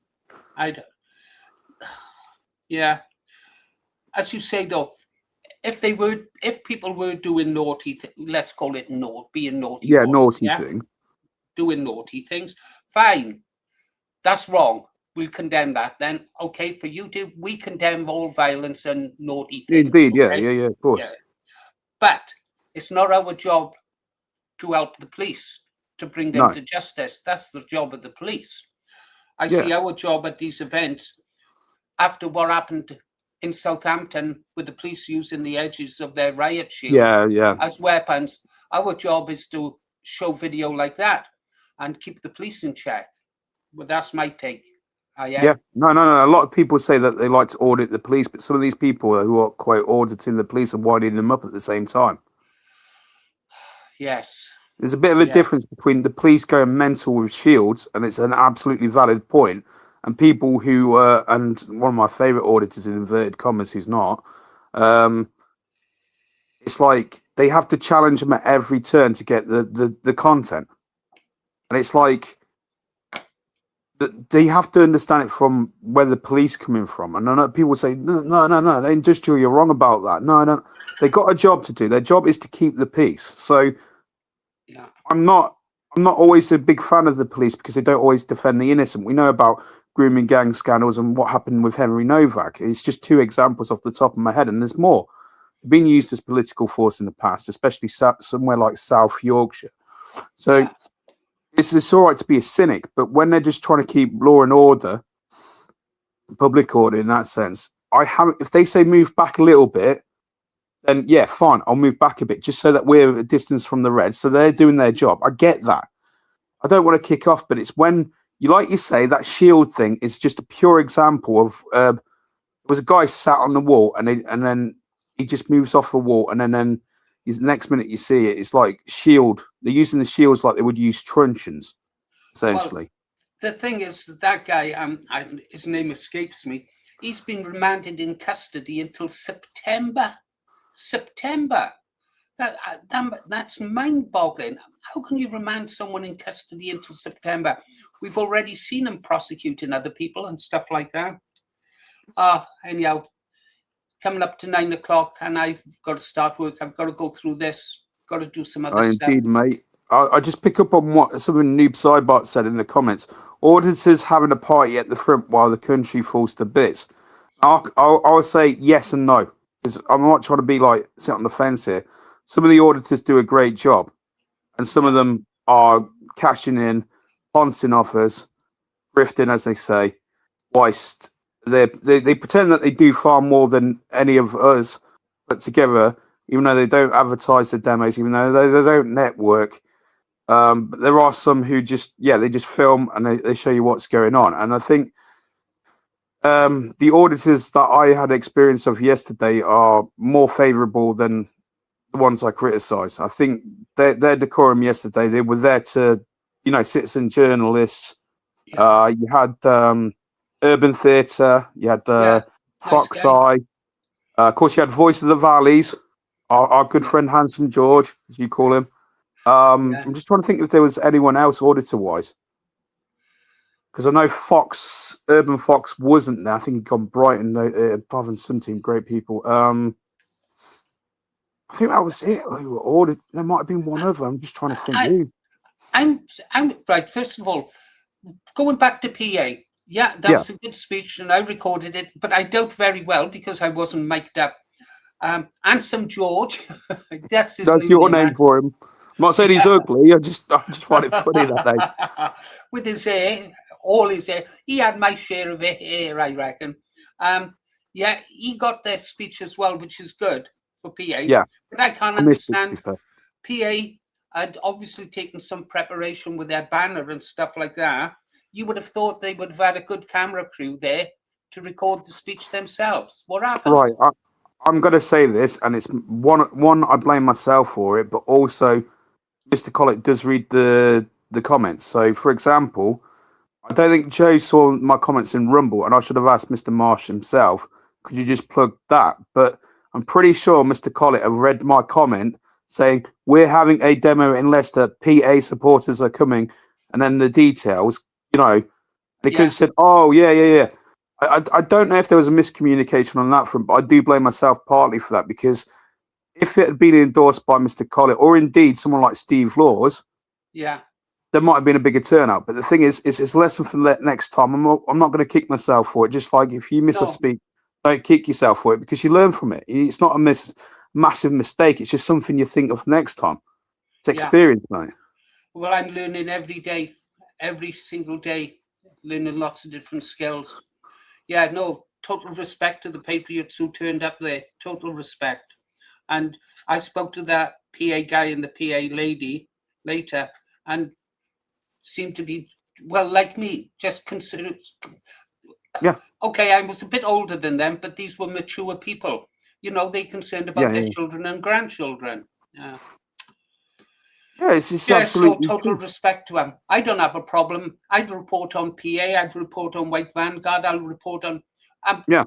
you say, though, if people were doing naughty, let's call it being naughty. Yeah, naughty thing. Doing naughty things, fine. That's wrong. We'll condemn that then. Okay, for you to, we condemn all violence and naughty things. Indeed, okay? yeah, of course. Yeah. But it's not our job to help the police, to bring them to justice. That's the job of the police. I see our job at these events, after what happened in Southampton with the police using the edges of their riot shields as weapons, our job is to show video like that and keep the police in check. Well, that's my take. Yeah, no. A lot of people say that they like to audit the police, but some of these people who are quote auditing the police are winding them up at the same time. Yes. There's a bit of a difference between the police going mental with shields, and it's an absolutely valid point, and people who and one of my favourite auditors in inverted commas who's not. It's like they have to challenge them at every turn to get the content, and it's like they have to understand it from where the police coming from. And I know people say, no, the industrial, you're wrong about that. No, they got a job to do. Their job is to keep the peace. So yeah, I'm not always a big fan of the police because they don't always defend the innocent. We know about grooming gang scandals and what happened with Henry Novak. It's just two examples off the top of my head, and there's more. They've been used as political force in the past, especially somewhere like South Yorkshire. So it's all right to be a cynic, but when they're just trying to keep law and order, public order in that sense, if they say move back a little bit, then yeah, fine, I'll move back a bit just so that we're a distance from the Reds. So they're doing their job. I get that. I don't want to kick off, but it's when like you say, that shield thing is just a pure example of there was a guy sat on the wall and then he just moves off the wall and then the next minute you see it, it's like shield. They're using the shields like they would use truncheons, essentially. Well, the thing is, that guy, his name escapes me. He's been remanded in custody until September. That's mind-boggling. How can you remand someone in custody until September? We've already seen him prosecuting other people and stuff like that. Anyhow, coming up to 9 o'clock, and I've got to start work. I've got to go through this. Got to do some other stuff. Indeed, mate. I just pick up on what something Noob Sidebot said in the comments. Auditors having a party at the front while the country falls to bits. I would say yes and no, because I'm not trying to be like sit on the fence here. Some of the auditors do a great job, and some of them are cashing in, pouncing offers, grifting, as they say, whilst they pretend that they do far more than any of us put together, even though they don't advertise the demos, even though they don't network. But there are some who just film and they show you what's going on. And I think the auditors that I had experience of yesterday are more favourable than the ones I criticise. I think their decorum yesterday, they were there to, citizen journalists. You had Urban Theatre, you had Fox Eye. Of course, you had Voice of the Valleys, our good friend Handsome George, as you call him. I'm just trying to think if there was anyone else auditor-wise. Because I know Urban Fox wasn't there. I think he'd gone Brighton, Father and Son team, great people. I think that was it. Who were audited. There might have been one other. I'm just trying to think who. I'm right. First of all, going back to PA. Yeah, that was a good speech, and I recorded it, but I doubt very well because I wasn't mic'd up. Handsome George, that's your name for him. I'm not saying he's ugly. I just find it funny that day. With his hair, all his hair, he had my share of hair, I reckon. He got their speech as well, which is good for PA. Yeah, but I can't understand. PA had obviously taken some preparation with their banner and stuff like that. You would have thought they would have had a good camera crew there to record the speech themselves. What happened? Right, I'm going to say this, and it's one I blame myself for it, but also Mr. Collett does read the comments. So, for example, I don't think Joe saw my comments in Rumble, and I should have asked Mr. Marsh himself, could you just plug that? But I'm pretty sure Mr. Collett have read my comment saying, we're having a demo in Leicester, PA supporters are coming, and then the details. They could have said, oh, yeah. I don't know if there was a miscommunication on that front, but I do blame myself partly for that, because if it had been endorsed by Mr. Collett or indeed someone like Steve Laws, there might have been a bigger turnout. But the thing is, it's a lesson for next time. I'm not going to kick myself for it. Just like if you miss a speech, don't kick yourself for it, because you learn from it. It's not a massive mistake. It's just something you think of next time. It's experience, mate. Well, I'm learning every day. Every single day, learning lots of different skills. Total respect to the Patriots who turned up there. Total respect. And I spoke to that PA guy and the PA lady later and seemed to be well, like me, just consider. Yeah. Okay, I was a bit older than them, but these were mature people. You know, they concerned about their children and grandchildren. Yeah. Yeah, it's just Yeah, so absolutely total true. respect to them. I don't have a problem. I'd report on PA. I'd report on White Vanguard. I'll report on. Yeah.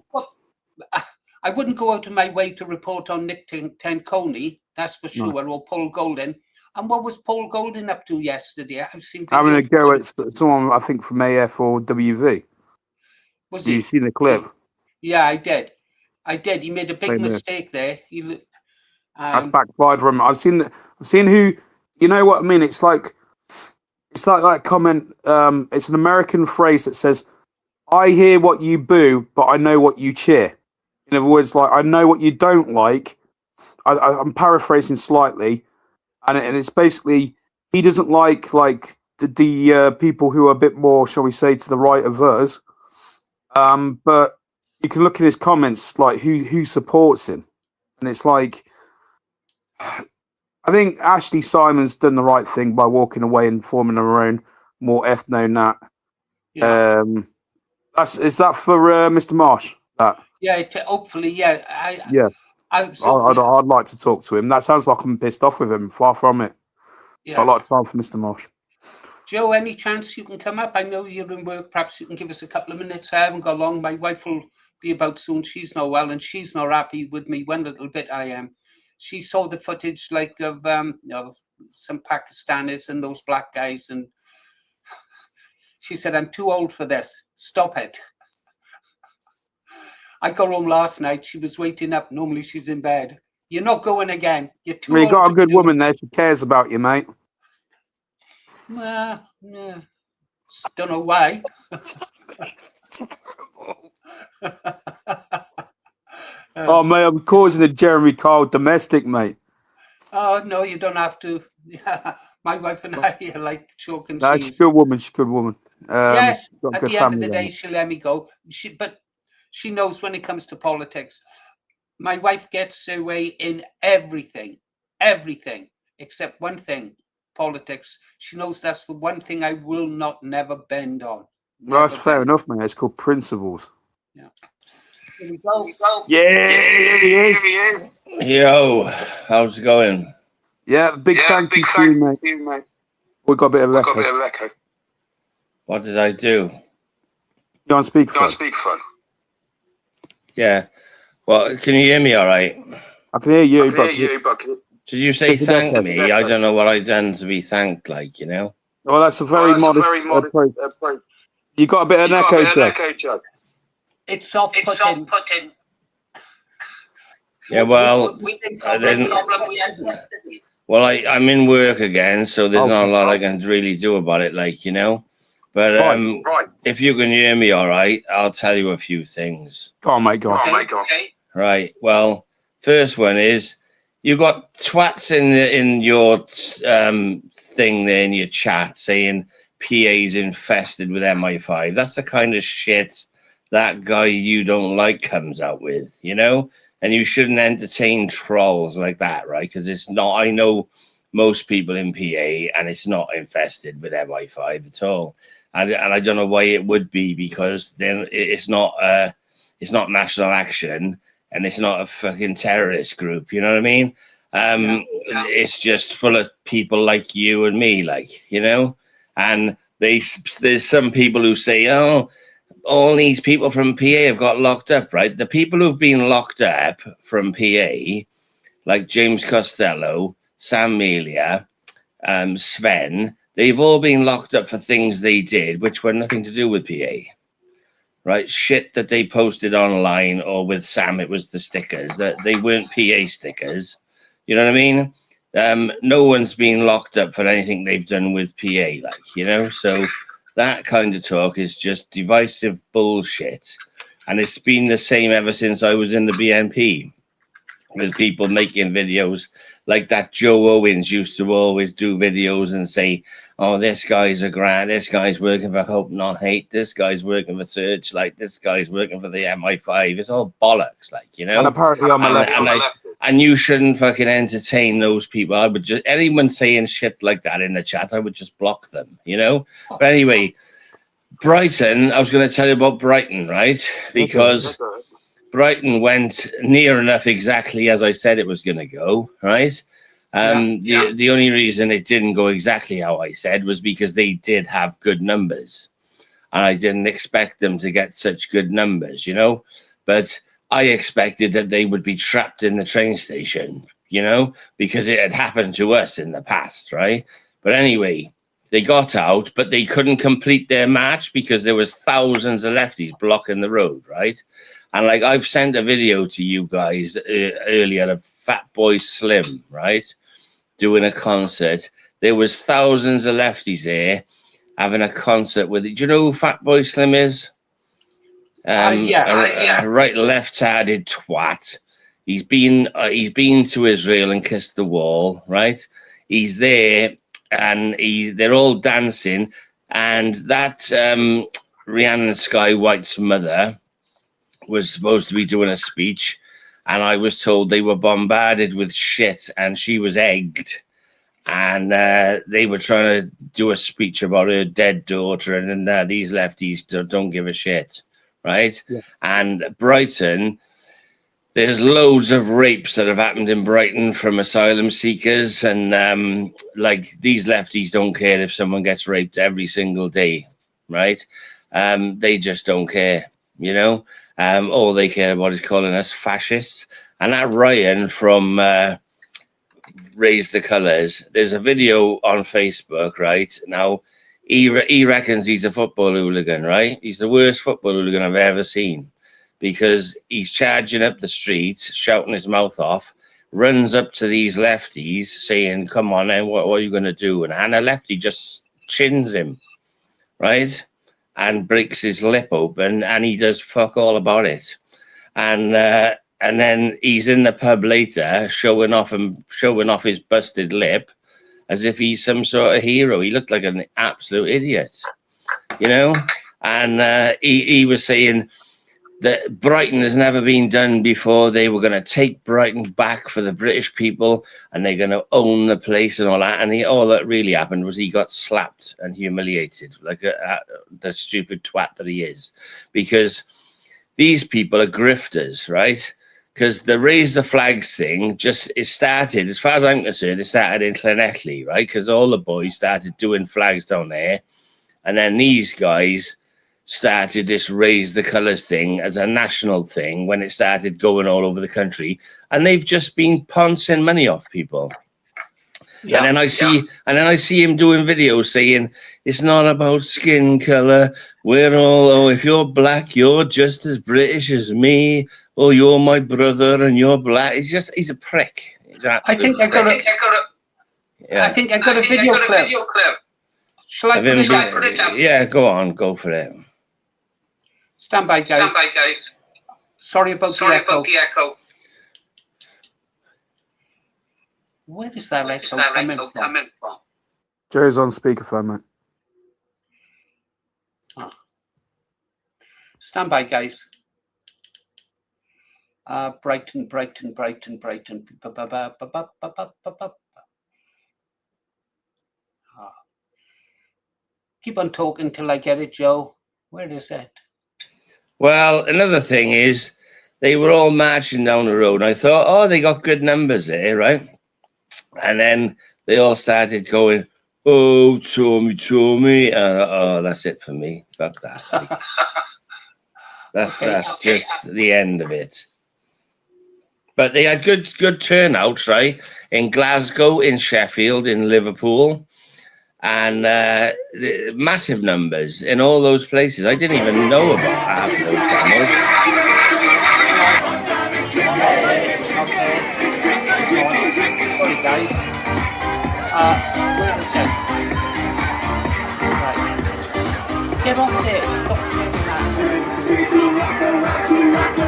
I wouldn't go out of my way to report on Nick Tenconi, that's for No. sure, or Paul Golding. And what was Paul Golding up to yesterday? I've seen Having a videos. go at someone, I think, from AF or WV. Was Have you he? seen the clip? Yeah, I did. He made a big Same here. mistake there. That's backfired from. I've seen who. You know what I mean? It's like that comment. It's an American phrase that says, "I hear what you boo, but I know what you cheer." In other words, like, I know what you don't like. I'm paraphrasing slightly, and it's basically he doesn't like the people who are a bit more, shall we say, to the right of us. But you can look in his comments, like who supports him, and it's like, I think Ashley Simon's done the right thing by walking away and forming her own more ethno-nat. Yeah. Is that for Mr. Marsh? That. Yeah, hopefully, yeah. I'd like to talk to him. That sounds like I'm pissed off with him. Far from it. Yeah. I'd like time for Mr. Marsh. Joe, any chance you can come up? I know you're in work. Perhaps you can give us a couple of minutes. I haven't got long. My wife will be about soon. She's not well, and she's not happy with me one little bit. I am. She saw the footage, like, of some Pakistanis and those black guys, and she said, "I'm too old for this. Stop it." I got home last night. She was waiting up. Normally she's in bed. You're not going again. You're too old. You got a good woman there. She cares about you, mate. Yeah. Don't know why. Oh, mate, I'm causing a Jeremy Kyle domestic, mate. Oh, no, you don't have to. Yeah, my wife and I are like chalk and cheese. She's a good woman. She's a good woman. Yes, got a at good the end of family the day, she'll let me go. But she knows when it comes to politics. My wife gets her way in everything, except one thing, politics. She knows that's the one thing I will never bend on. Well, that's fair enough, man. It's called principles. Yeah. Here we go. Yeah, he is. Yo, how's it going? Yeah, big thank you to you, mate. We got a bit of echo. What did I do? You're on speakerphone. Yeah. Well, can you hear me all right? I can hear you, but did you say thank me? I don't know what I done to be thanked, like, you know? Well, that's a very modest approach. You got a bit of an echo, Joe. It's off-putting. Yeah, well, I'm in work again, so there's not a lot I can really do about it, like, you know? But if you can hear me all right, I'll tell you a few things. Go on, mate, go on. Okay. Right, well, first one is, you got twats in your thing there, in your chat, saying PA's infested with MI5. That's the kind of shit that guy you don't like comes out with, you know? And you shouldn't entertain trolls like that, right? Because it's not, I know most people in PA, and it's not infested with MI5 at all. And I don't know why it would be, because then it's not National Action, and it's not a fucking terrorist group, you know what I mean? It's just full of people like you and me, like, you know? And there's some people who say, oh, all these people from PA have got locked up, right? The people who've been locked up from PA, like James Costello, Sam Melia, Sven, they've all been locked up for things they did which were nothing to do with PA, right? Shit that they posted online, or with Sam, it was the stickers, that they weren't PA stickers. You know what I mean? No one's been locked up for anything they've done with PA, like, you know? So that kind of talk is just divisive bullshit. And it's been the same ever since I was in the BNP, with people making videos like that. Joe Owens used to always do videos and say, oh, this guy's a grand, this guy's working for Hope Not Hate, this guy's working for Searchlight, this guy's working for the MI5. It's all bollocks, like, you know? And apparently I'm And you shouldn't fucking entertain those people. I would just, anyone saying shit like that in the chat, I would just block them, you know? But anyway, Brighton, I was going to tell you about Brighton, right? Because Brighton went near enough exactly as I said it was going to go, right? The only reason it didn't go exactly how I said was because they did have good numbers. And I didn't expect them to get such good numbers, you know? But I expected that they would be trapped in the train station, you know, because it had happened to us in the past, right? But anyway, they got out, but they couldn't complete their match because there was thousands of lefties blocking the road, right? And like I've sent a video to you guys earlier of Fatboy Slim, right, doing a concert. There was thousands of lefties there having a concert with it. Do you know who Fatboy Slim is? Right, left-handed twat. He's been to Israel and kissed the wall, right? He's there, and they're all dancing, and that Rhiannon Sky White's mother was supposed to be doing a speech, and I was told they were bombarded with shit, and she was egged, and they were trying to do a speech about her dead daughter, and these lefties don't give a shit. Right? Yeah. And Brighton, there's loads of rapes that have happened in Brighton from asylum seekers, and like these lefties don't care if someone gets raped every single day, right? They just don't care, you know? All they care about is calling us fascists. And that Ryan from Raise the Colours, there's a video on Facebook, right? Now, he reckons he's a football hooligan, right? He's the worst football hooligan I've ever seen because he's charging up the street, shouting his mouth off, runs up to these lefties saying, come on, then, what are you going to do? And a lefty just chins him, right? And breaks his lip open, and he does fuck all about it. And then he's in the pub later showing off his busted lip, as if he's some sort of hero. He looked like an absolute idiot, you know? And he was saying that Brighton has never been done before. They were going to take Brighton back for the British people, and they're going to own the place and all that. And all that really happened was he got slapped and humiliated like the stupid twat that he is. Because these people are grifters, right? Because the Raise the Flags thing it started, as far as I'm concerned, it started in Llanelli, right? Because all the boys started doing flags down there. And then these guys started this Raise the Colours thing as a national thing when it started going all over the country. And they've just been pouncing money off people. Yeah, and then I see him doing videos saying, it's not about skin colour. If you're black, you're just as British as me. Oh, you're my brother and you're black. He's a prick. I think I got a video clip. Shall I put it down? Yeah, go for it. Stand by, guys. Sorry about the echo. Where is that echo coming from? Joe's on speakerphone, mate. Oh. Stand by, guys. Brighton. Keep on talking till I get it, Joe. Where is it? Well, another thing is they were all marching down the road. I thought, oh, they got good numbers there, right? And then they all started going, oh, Tommy. Oh, that's it for me. Fuck that. That's just the end of it. But they had good turnouts, right? In Glasgow, in Sheffield, in Liverpool, and massive numbers in all those places. I didn't even know about half of those demos. Sorry, guys. Wait a second. Right. Get off there. Stop doing that.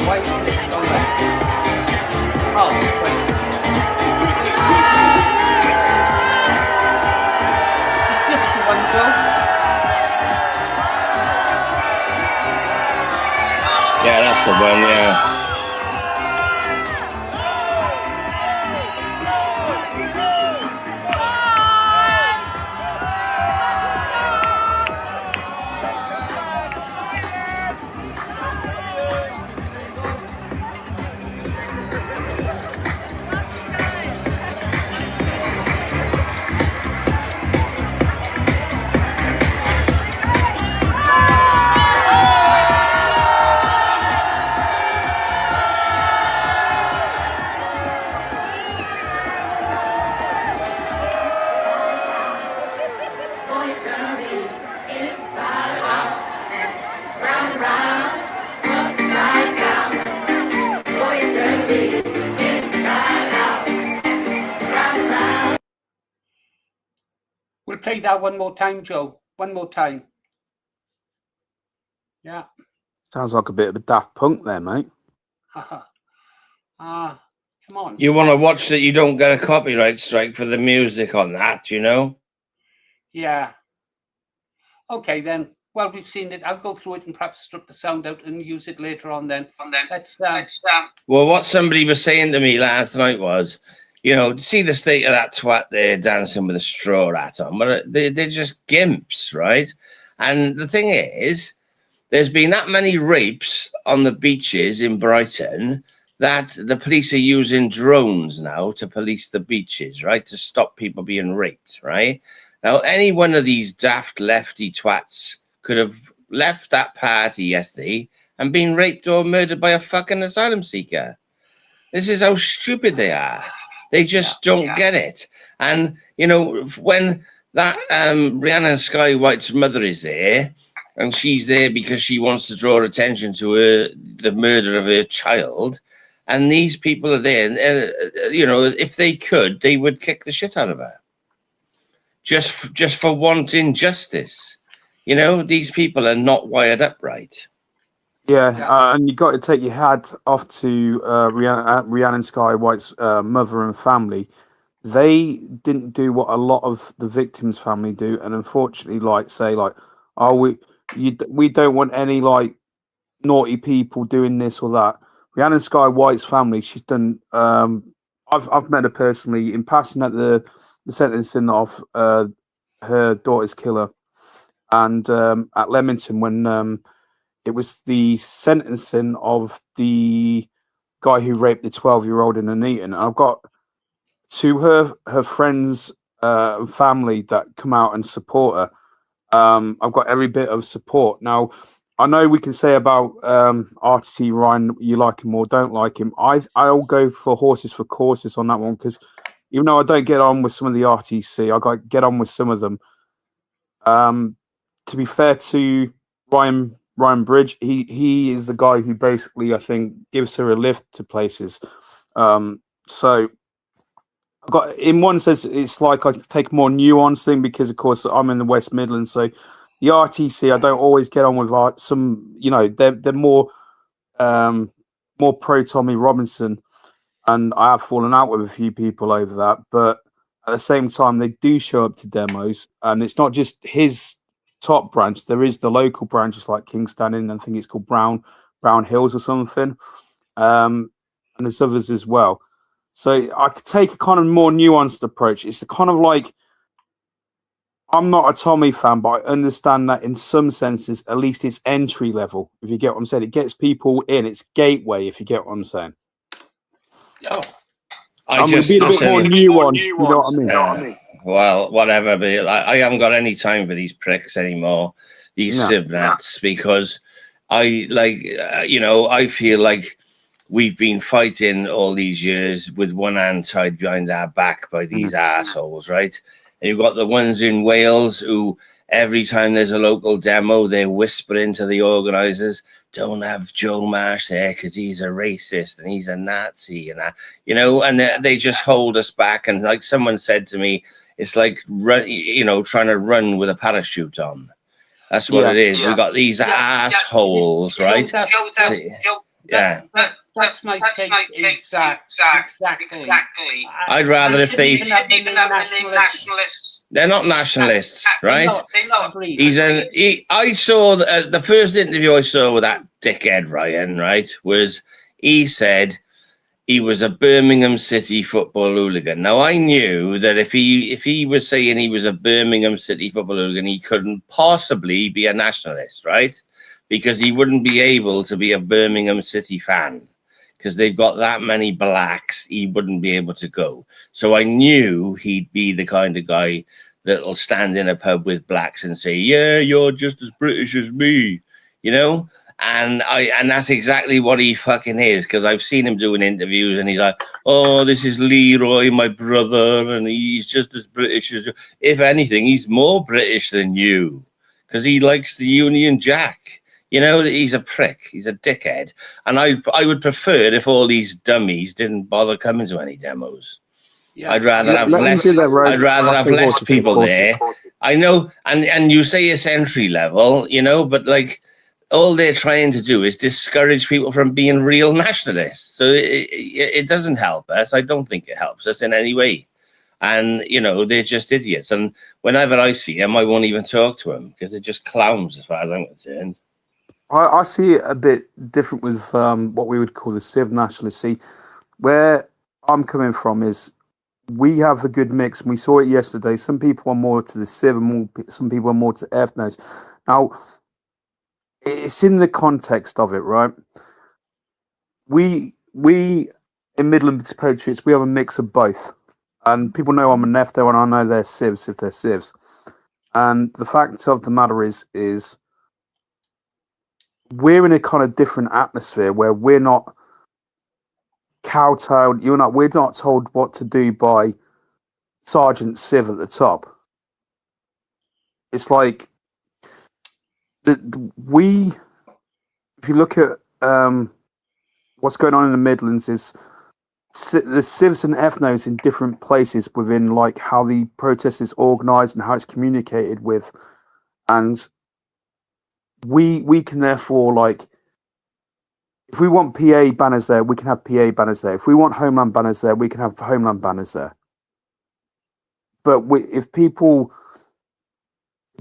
Why is it on that? Oh, wait. Is this the one, Joe? Yeah, that's the one, yeah. We'll play that one more time, Joe. One more time. Yeah. Sounds like a bit of a Daft Punk there, mate. Come on. You want to watch that you don't get a copyright strike for the music on that, you know? Yeah. Okay, then. Well, we've seen it. I'll go through it and perhaps strip the sound out and use it later on then. Well, what somebody was saying to me last night was, you know, see the state of that twat there dancing with a straw hat on. But they're just gimps, right? And the thing is, there's been that many rapes on the beaches in Brighton that the police are using drones now to police the beaches, right? To stop people being raped, right? Now, any one of these daft lefty twats could have left that party yesterday and been raped or murdered by a fucking asylum seeker. This is how stupid they are. They just don't get it. And, you know, when that Rhiannon Sky White's mother is there, and she's there because she wants to draw attention to the murder of her child, and these people are there, you know, if they could, they would kick the shit out of her. Just for wanting justice. You know, these people are not wired up right. Yeah, and you got to take your hat off to Rhiannon Sky White's mother and family. They didn't do what a lot of the victims' family do, and unfortunately, we don't want any like naughty people doing this or that. Rhiannon Sky White's family, she's done. I've met her personally in passing at the sentencing of her daughter's killer, and at Leamington when it was the sentencing of the guy who raped the 12-year-old in Nuneaton. I've got to her friends and family that come out and support her. I've got every bit of support. Now, I know we can say about RTC Ryan, you like him or don't like him. I'll go for horses for courses on that one, because even though I don't get on with some of the RTC, I got to get on with some of them. To be fair to Ryan Bridge, he is the guy who basically, I think, gives her a lift to places. So I got, in one sense, it's like I take a more nuanced thing because, of course, I'm in the West Midlands. So the RTC, I don't always get on with some. You know, they're more pro Tommy Robinson, and I have fallen out with a few people over that. But at the same time, they do show up to demos, and it's not just his top branch. There is the local branches like Kingstanding, I think it's called Brown Hills or something, and there's others as well. So I could take a kind of more nuanced approach. It's the kind of like, I'm not a Tommy fan, but I understand that in some senses, at least it's entry level, if you get what I'm saying. It gets people in, it's gateway, if you get what I'm saying. Oh, I'm going to be a bit more nuanced, you know what I mean? Well, whatever, but I haven't got any time for these pricks anymore, these civnats, because I feel like we've been fighting all these years with one hand tied behind our back by these assholes, right? And you've got the ones in Wales who every time there's a local demo, they're whispering to the organisers, don't have Joe Marsh there because he's a racist and he's a Nazi, and that, you know, and they just hold us back. And like someone said to me, it's like trying to run with a parachute on. That's what it is. We've got these assholes, right? That's my take. Exactly. I'd rather if they even have the nationalists They're not nationalists, right? They're not agreed. I saw the first interview I saw with that dickhead Ryan, right, was he said he was a Birmingham City football hooligan. Now I knew that if he was saying he was a Birmingham City football hooligan, he couldn't possibly be a nationalist, right? Because he wouldn't be able to be a Birmingham City fan. Because they've got that many blacks, he wouldn't be able to go. So I knew he'd be the kind of guy that'll stand in a pub with blacks and say, yeah, you're just as British as me, you know? And that's exactly what he fucking is, because I've seen him doing interviews and he's like, oh, this is Leroy, my brother, and he's just as British as you. If anything, he's more British than you, because he likes the Union Jack. You know, he's a prick. He's a dickhead. And I would prefer if all these dummies didn't bother coming to any demos. Yeah. I'd rather have less people there. I know, and you say it's entry level, you know, but like all they're trying to do is discourage people from being real nationalists. So it doesn't help us. I don't think it helps us in any way. And, you know, they're just idiots. And whenever I see them, I won't even talk to them because they're just clowns as far as I'm concerned. I see it a bit different with what we would call the Civ nationalists. See, where I'm coming from is we have a good mix, and we saw it yesterday. Some people are more to the Civ, and some people are more to ethnos. Now, it's in the context of it, right? We in Midlands Patriots, we have a mix of both. And people know I'm an ethno, and I know they're Civs if they're Civs. And the fact of the matter is we're in a kind of different atmosphere where we're not kowtowed. We're not told what to do by Sergeant Civ at the top. It's like if you look at what's going on in the Midlands, is the Civs and ethnos in different places within like how the protest is organised and how it's communicated with, and we can therefore, like, if we want PA banners there, we can have PA banners there. If we want Homeland banners there, we can have Homeland banners there. But if people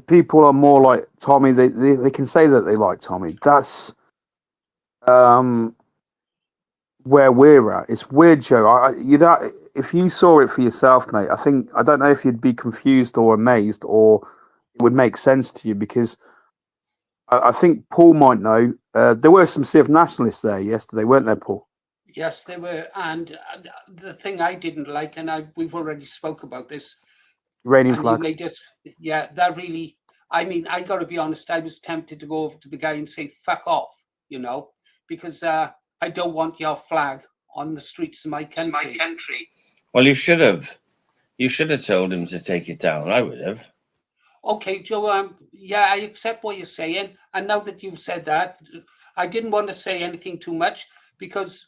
are more like Tommy, they can say that they like Tommy. That's where we're at. It's weird, Joe. If you saw it for yourself, mate, I don't know if you'd be confused or amazed, or it would make sense to you, because I think Paul might know. There were some Civ nationalists there yesterday, weren't there, Paul? Yes, there were. And the thing I didn't like, and we've already spoke about this. Iranian flag. That really, I mean, I got to be honest, I was tempted to go over to the guy and say, fuck off, you know, because I don't want your flag on the streets of my country. Well, you should have. You should have told him to take it down. I would have. Okay, Joe, yeah, I accept what you're saying. And now that you've said that, I didn't want to say anything too much because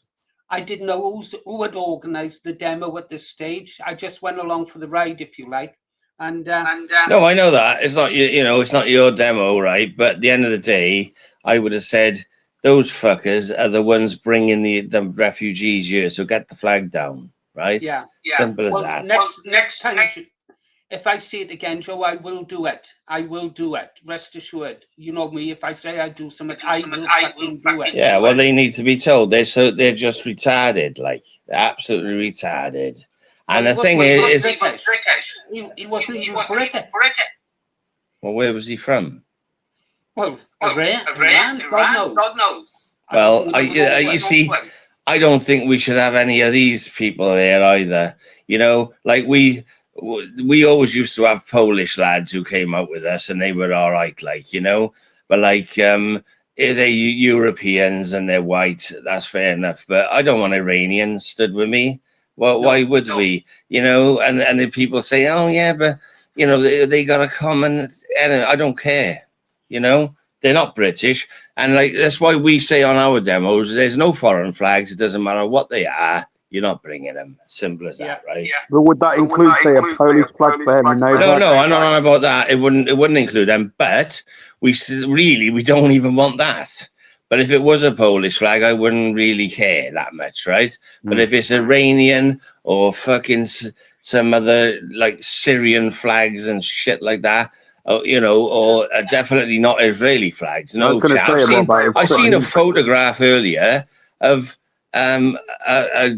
I didn't know who had organised the demo at this stage. I just went along for the ride, if you like. And no, I know that. It's not, it's not your demo, right? But at the end of the day, I would have said, those fuckers are the ones bringing the refugees here, so get the flag down, right? Yeah. Simple as that. Next time, if I see it again, Joe, I will do it. I will do it. Rest assured. You know me. If I say I do something, I will fucking do it. Yeah, well, they need to be told. They're just retarded. Like, they're absolutely retarded. And the thing is, he wasn't even British. Well, where was he from? Well, Iran, God knows. Well, you see, I don't think we should have any of these people there either. You know, like we always used to have Polish lads who came out with us, and they were all right, like, you know. But like, they're Europeans and they're white. That's fair enough. But I don't want Iranians stood with me. Well, why would we? You know, and then people say, oh yeah, but you know, they got a common. And I don't care. You know, they're not British, and like that's why we say on our demos, there's no foreign flags. It doesn't matter what they are. You're not bringing them. Simple as that, right? Yeah. But would that include, say, a Polish flag for him? No, I'm not on about that. It wouldn't include them. But we don't even want that. But if it was a Polish flag, I wouldn't really care that much, right? But Mm. if it's Iranian or fucking some other like Syrian flags and shit like that, you know, or definitely not Israeli flags. I was No, going to chap. say about I've seen a photograph earlier of a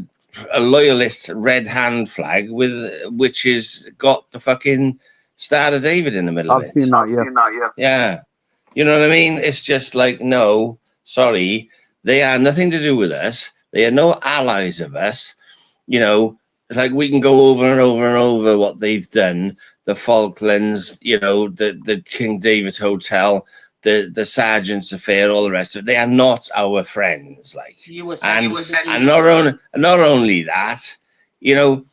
loyalist red hand flag which is got the fucking Star of David in the middle of I've it. seen that, yeah. Yeah. You know what I mean? It's just like, no, sorry, they have nothing to do with us. They are no allies of us. You know, it's like we can go over and over and over what they've done. The Falklands, you know, the King David Hotel, the Sergeant's Affair, all the rest of it. They are not our friends. Like, and not only that, you know,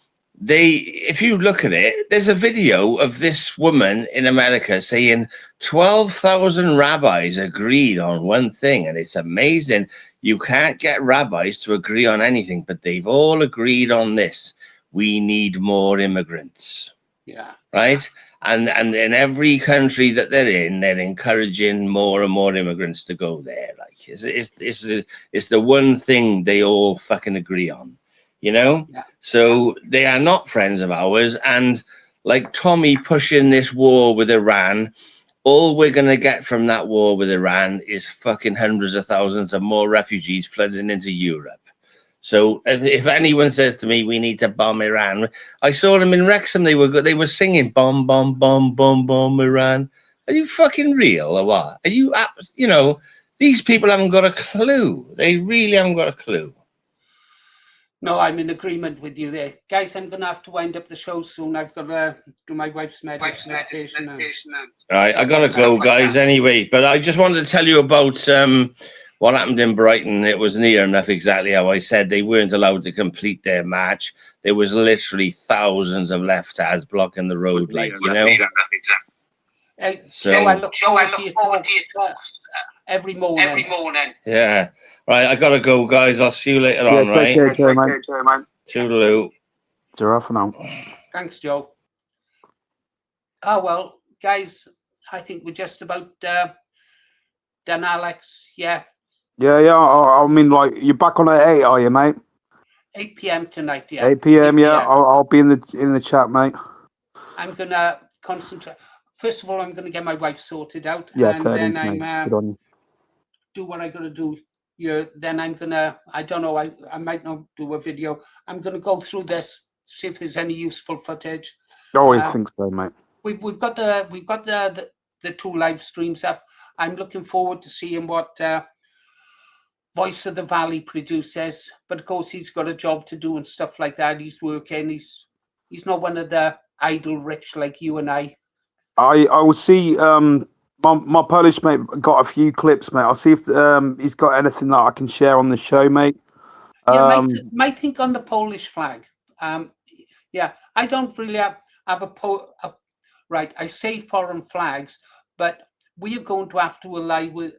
if you look at it, there's a video of this woman in America saying 12,000 rabbis agreed on one thing, and it's amazing. You can't get rabbis to agree on anything, but they've all agreed on this. We need more immigrants. Yeah. Right. And in every country that they're in, they're encouraging more and more immigrants to go there. Like it's the one thing they all fucking agree on, you know? Yeah. So they are not friends of ours. And like Tommy pushing this war with Iran, all we're going to get from that war with Iran is fucking hundreds of thousands of more refugees flooding into Europe. So if anyone says to me, we need to bomb Iran, I saw them in Wrexham. They were singing bomb, bomb, bomb, bomb, bomb Iran. Are you fucking real or what? Are you, you know, these people haven't got a clue. They really haven't got a clue. No, I'm in agreement with you there. Guys, I'm going to have to wind up the show soon. I've got to do my wife's medication now. All right, I got to go, guys, anyway. But I just wanted to tell you about what happened in Brighton. It was near enough exactly how I said. They weren't allowed to complete their match. There was literally thousands of left-hands blocking the road, like, you know. So I look forward to your talks every morning. Yeah. Right, I got to go, guys. I'll see you later on, right? Take care, mate. Toodaloo. Ta-ra for now. Thanks, Joe. Oh, well, guys, I think we're just about done, Alex. Yeah. Yeah. I mean, like, you're back on at 8, are you, mate? 8 p.m. tonight, yeah. 8 p.m., yeah. I'll be in the chat, mate. I'm going to concentrate. First of all, I'm going to get my wife sorted out. Yeah, and then I'm do what I got to do. Yeah, then I'm going to, I don't know, I might not do a video. I'm going to go through this, see if there's any useful footage. Oh, I think so, mate. We've got the 2 live streams up. I'm looking forward to seeing what Voice of the Valley produces. But of course, he's got a job to do and stuff like that. He's working. He's not one of the idle rich like you and I. I will see. My Polish mate got a few clips, mate. I'll see if he's got anything that I can share on the show, mate. Yeah, might think on the Polish flag. Yeah, I don't really have a right. I say foreign flags, but we are going to have to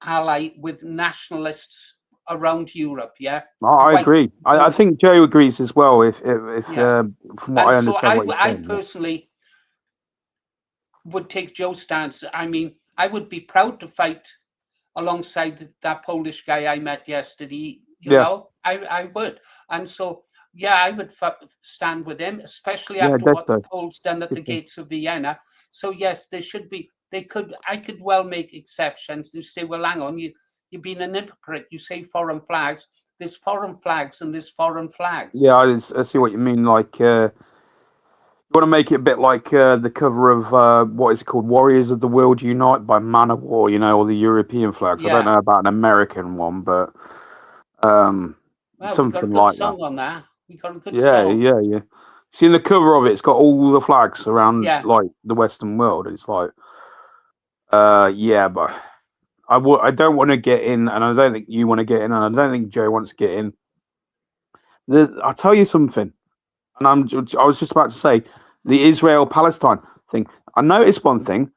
ally with nationalists around Europe. Yeah, I agree. I think Joe agrees as well. If from what I understand, so what you're saying, I personally would take Joe's stance. I mean, I would be proud to fight alongside that Polish guy I met yesterday. You know, I would. And so, yeah, I would stand with him, especially after what the Poles done at the gates of Vienna. So, yes, there should be, I could well make exceptions. You say, well, hang on, you've been an hypocrite. You say foreign flags. There's foreign flags and there's foreign flags. Yeah, I see what you mean. Like, you want to make it a bit like the cover of what is it called, Warriors of the World Unite by Manowar, you know, or the European flags. I don't know about an American one, but something like that. On that. We got a good song. Yeah. See, in the cover of it, it's got all the flags around like the Western world. It's like, but I don't want to get in, and I don't think you want to get in, and I don't think Joe wants to get in. I'll tell you something. And I was just about to say, the Israel-Palestine thing. I noticed one thing.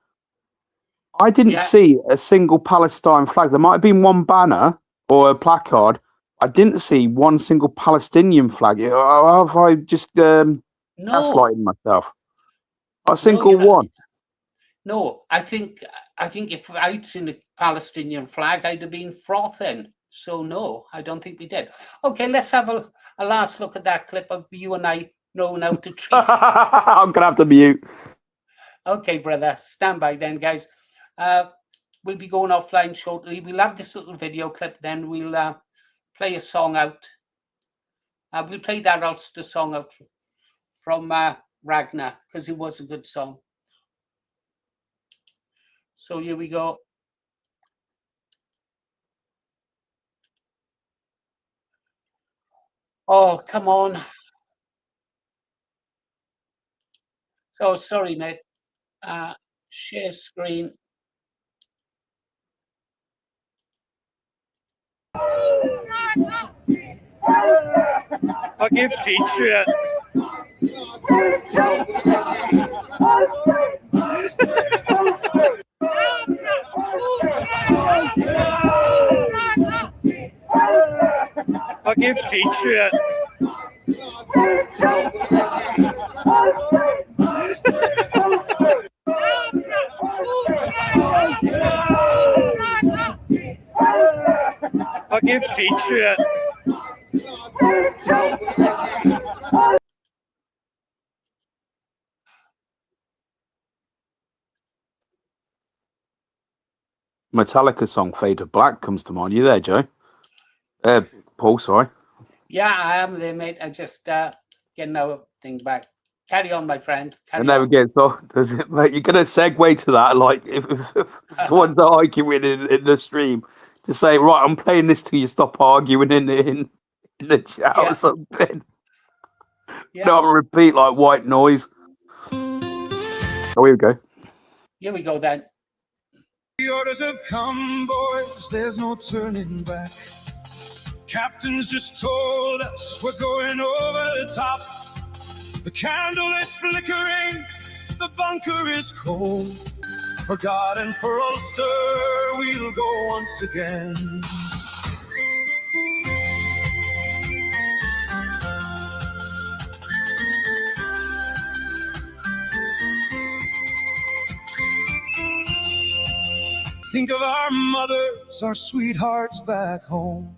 I didn't see a single Palestine flag. There might have been one banner or a placard. I didn't see one single Palestinian flag. Have I just gaslighting myself? A single one. No, I think if I'd seen a Palestinian flag, I'd have been frothing. So no, I don't think we did. Okay, let's have a last look at that clip of you and I knowing how to treat. I'm gonna have to mute. Okay, brother, stand by then, guys. We'll be going offline shortly. We'll have this little video clip, then we'll play a song out. We'll play that Ulster song out from Ragnar, because it was a good song. So here we go. Oh, come on. Oh, sorry, mate. Share screen. I'll give Patriot. I'll give Patriot. I'll give Patriot. Metallica song "Fade to Black" comes to mind. You there, Joe? Paul, sorry. Yeah, I am there, mate. I just getting our thing back. Carry on, my friend. It never gets off, does it, mate? You're gonna segue to that, like if someone's arguing in the stream, just say, right, I'm playing this till you stop arguing in the chat or something. Yeah. No, repeat like white noise. Oh, here we go. Here we go then. The orders have come, boys, there's no turning back. Captain's just told us we're going over the top. The candle is flickering, the bunker is cold. For God and for Ulster, we'll go once again. Think of our mothers, our sweethearts back home.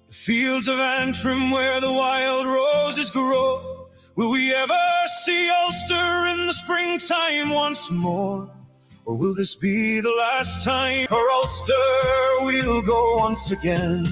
The fields of Antrim where the wild roses grow. Will we ever see Ulster in the springtime once more? Or will this be the last time? For Ulster, we'll go once again.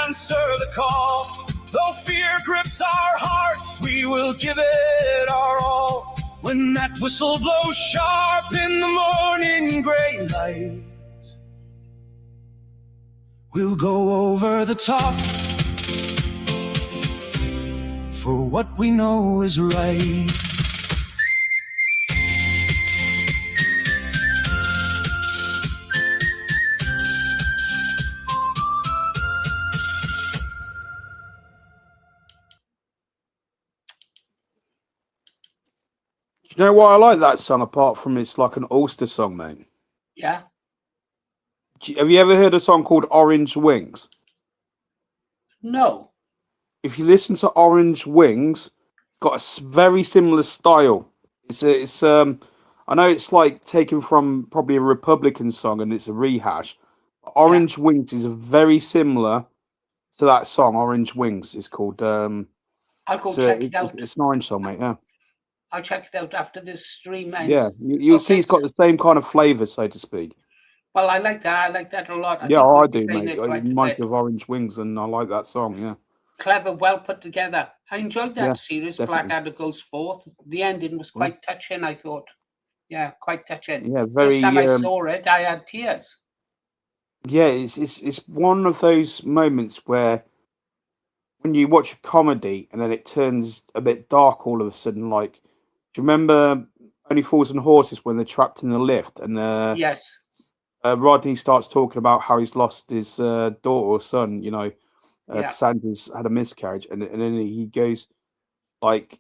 Answer the call. Though fear grips our hearts, we will give it our all. When that whistle blows sharp in the morning grey light, we'll go over the top for what we know is right. You know why I like that song, apart from it's like an Ulster song, mate? Yeah. Have you ever heard a song called Orange Wings? No. If you listen to Orange Wings, it's got a very similar style. It's I know it's like taken from probably a Republican song and it's a rehash. Orange Wings is very similar to that song. Orange Wings is called. I'll go check it out. It's an orange song, mate. Yeah. I'll check it out after this stream ends. Yeah, you'll see it's got the same kind of flavour, so to speak. Well, I like that. I like that a lot. I do, mate. It reminds me of Orange Wings, and I like that song, yeah. Clever, well put together. I enjoyed that series, definitely. Blackadder Goes Forth. The ending was quite touching, I thought. Yeah, quite touching. Yeah, very... First time I saw it, I had tears. Yeah, it's one of those moments where when you watch a comedy and then it turns a bit dark all of a sudden, like... Do you remember Only Fools and Horses when they're trapped in the lift and yes, Rodney starts talking about how he's lost his daughter or son, you know, Yeah. Cassandra's had a miscarriage, and then he goes like,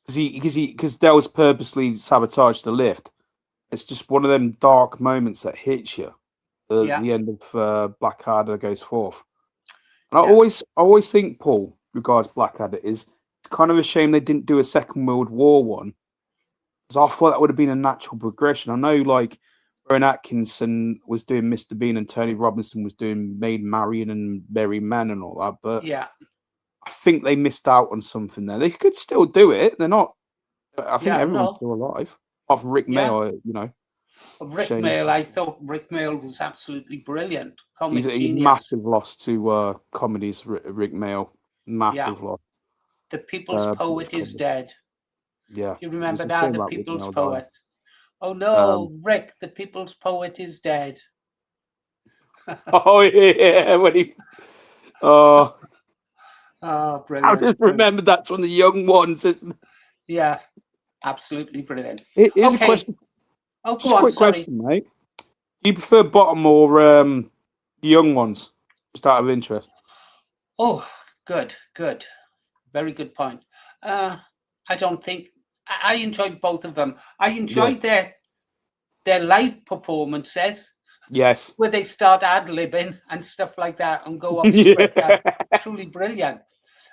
because Dell's purposely sabotaged the lift. It's just one of them dark moments that hits you. The end of Blackadder goes forth. And I always think, Paul, regards Blackadder, it's kind of a shame they didn't do a Second World War one, because I thought that would have been a natural progression. I know, like, Rowan Atkinson was doing Mr. Bean and Tony Robinson was doing Maid Marian and Merry Men and all that, but I think they missed out on something there. They could still do it. They're not. I think everyone's still alive, apart from Rick Mail. Rick Mail, I thought Rick Mail was absolutely brilliant. He's a massive loss to comedies. Rick Mail, massive loss. The People's Poet is dead. Yeah, you remember that, the People's Poet? Oh no, Rick, the People's Poet is dead. Oh yeah, when he. Oh, brilliant! I just remembered that's one of the young ones, isn't it? Yeah, absolutely brilliant. Here's a question. Oh, go on, sorry. Question, mate. Do you prefer bottom or the young ones? Just out of interest. Oh, good. Very good point. I don't think I enjoyed both of them. I enjoyed their live performances. Yes. Where they start ad-libbing and stuff like that and go off script. Truly brilliant.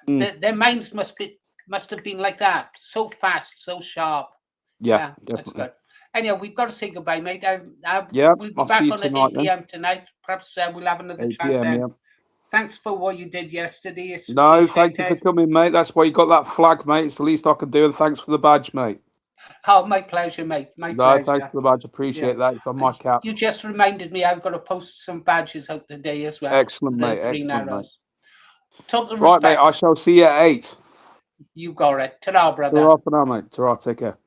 Their minds must have been like that. So fast, so sharp. Yeah, that's good. Anyhow, we've got to say goodbye, mate. We'll be back on at 8 p.m. tonight. Perhaps we'll have another chat then. Yeah. Thanks for what you did yesterday. Thank you for coming, mate. That's why you got that flag, mate. It's the least I can do, and thanks for the badge, mate. Oh, my pleasure, mate. My pleasure. Thanks for the badge. Appreciate that. It's on my cap. You just reminded me I've got to post some badges out today as well. Excellent, mate. Green Arrows. Total respect. Right, mate. I shall see you at 8. You got it. Ta-ra, brother. Ta-ra for now, mate. Ta-ra. Take care.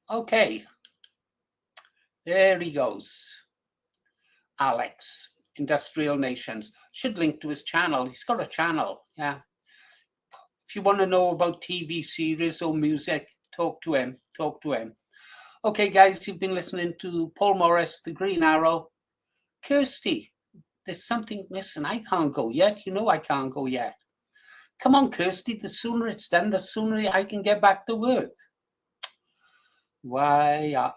Okay, there he goes. Alex, Industrial Nations. Should link to his channel. He's got a channel, yeah. If you want to know about TV series or music, talk to him. Okay, guys, you've been listening to Paul Morris, The Green Arrow. Kirsty, there's something missing. I can't go yet. You know I can't go yet. Come on, Kirsty, the sooner it's done, the sooner I can get back to work. Why are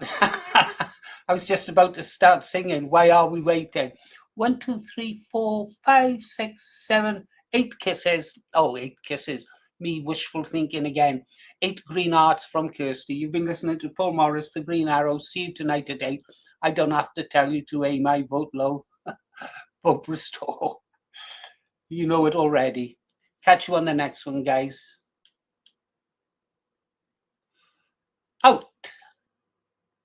I was just about to start singing. Why are we waiting? 1, 2, 3, 4, 5, 6, 7, 8 kisses. Oh, 8 kisses. Me wishful thinking again. 8 green hearts from Kirsty. You've been listening to Paul Morris, The Green Arrow. See you tonight at 8. I don't have to tell you to aim high, vote low, vote restore. You know it already. Catch you on the next one, guys.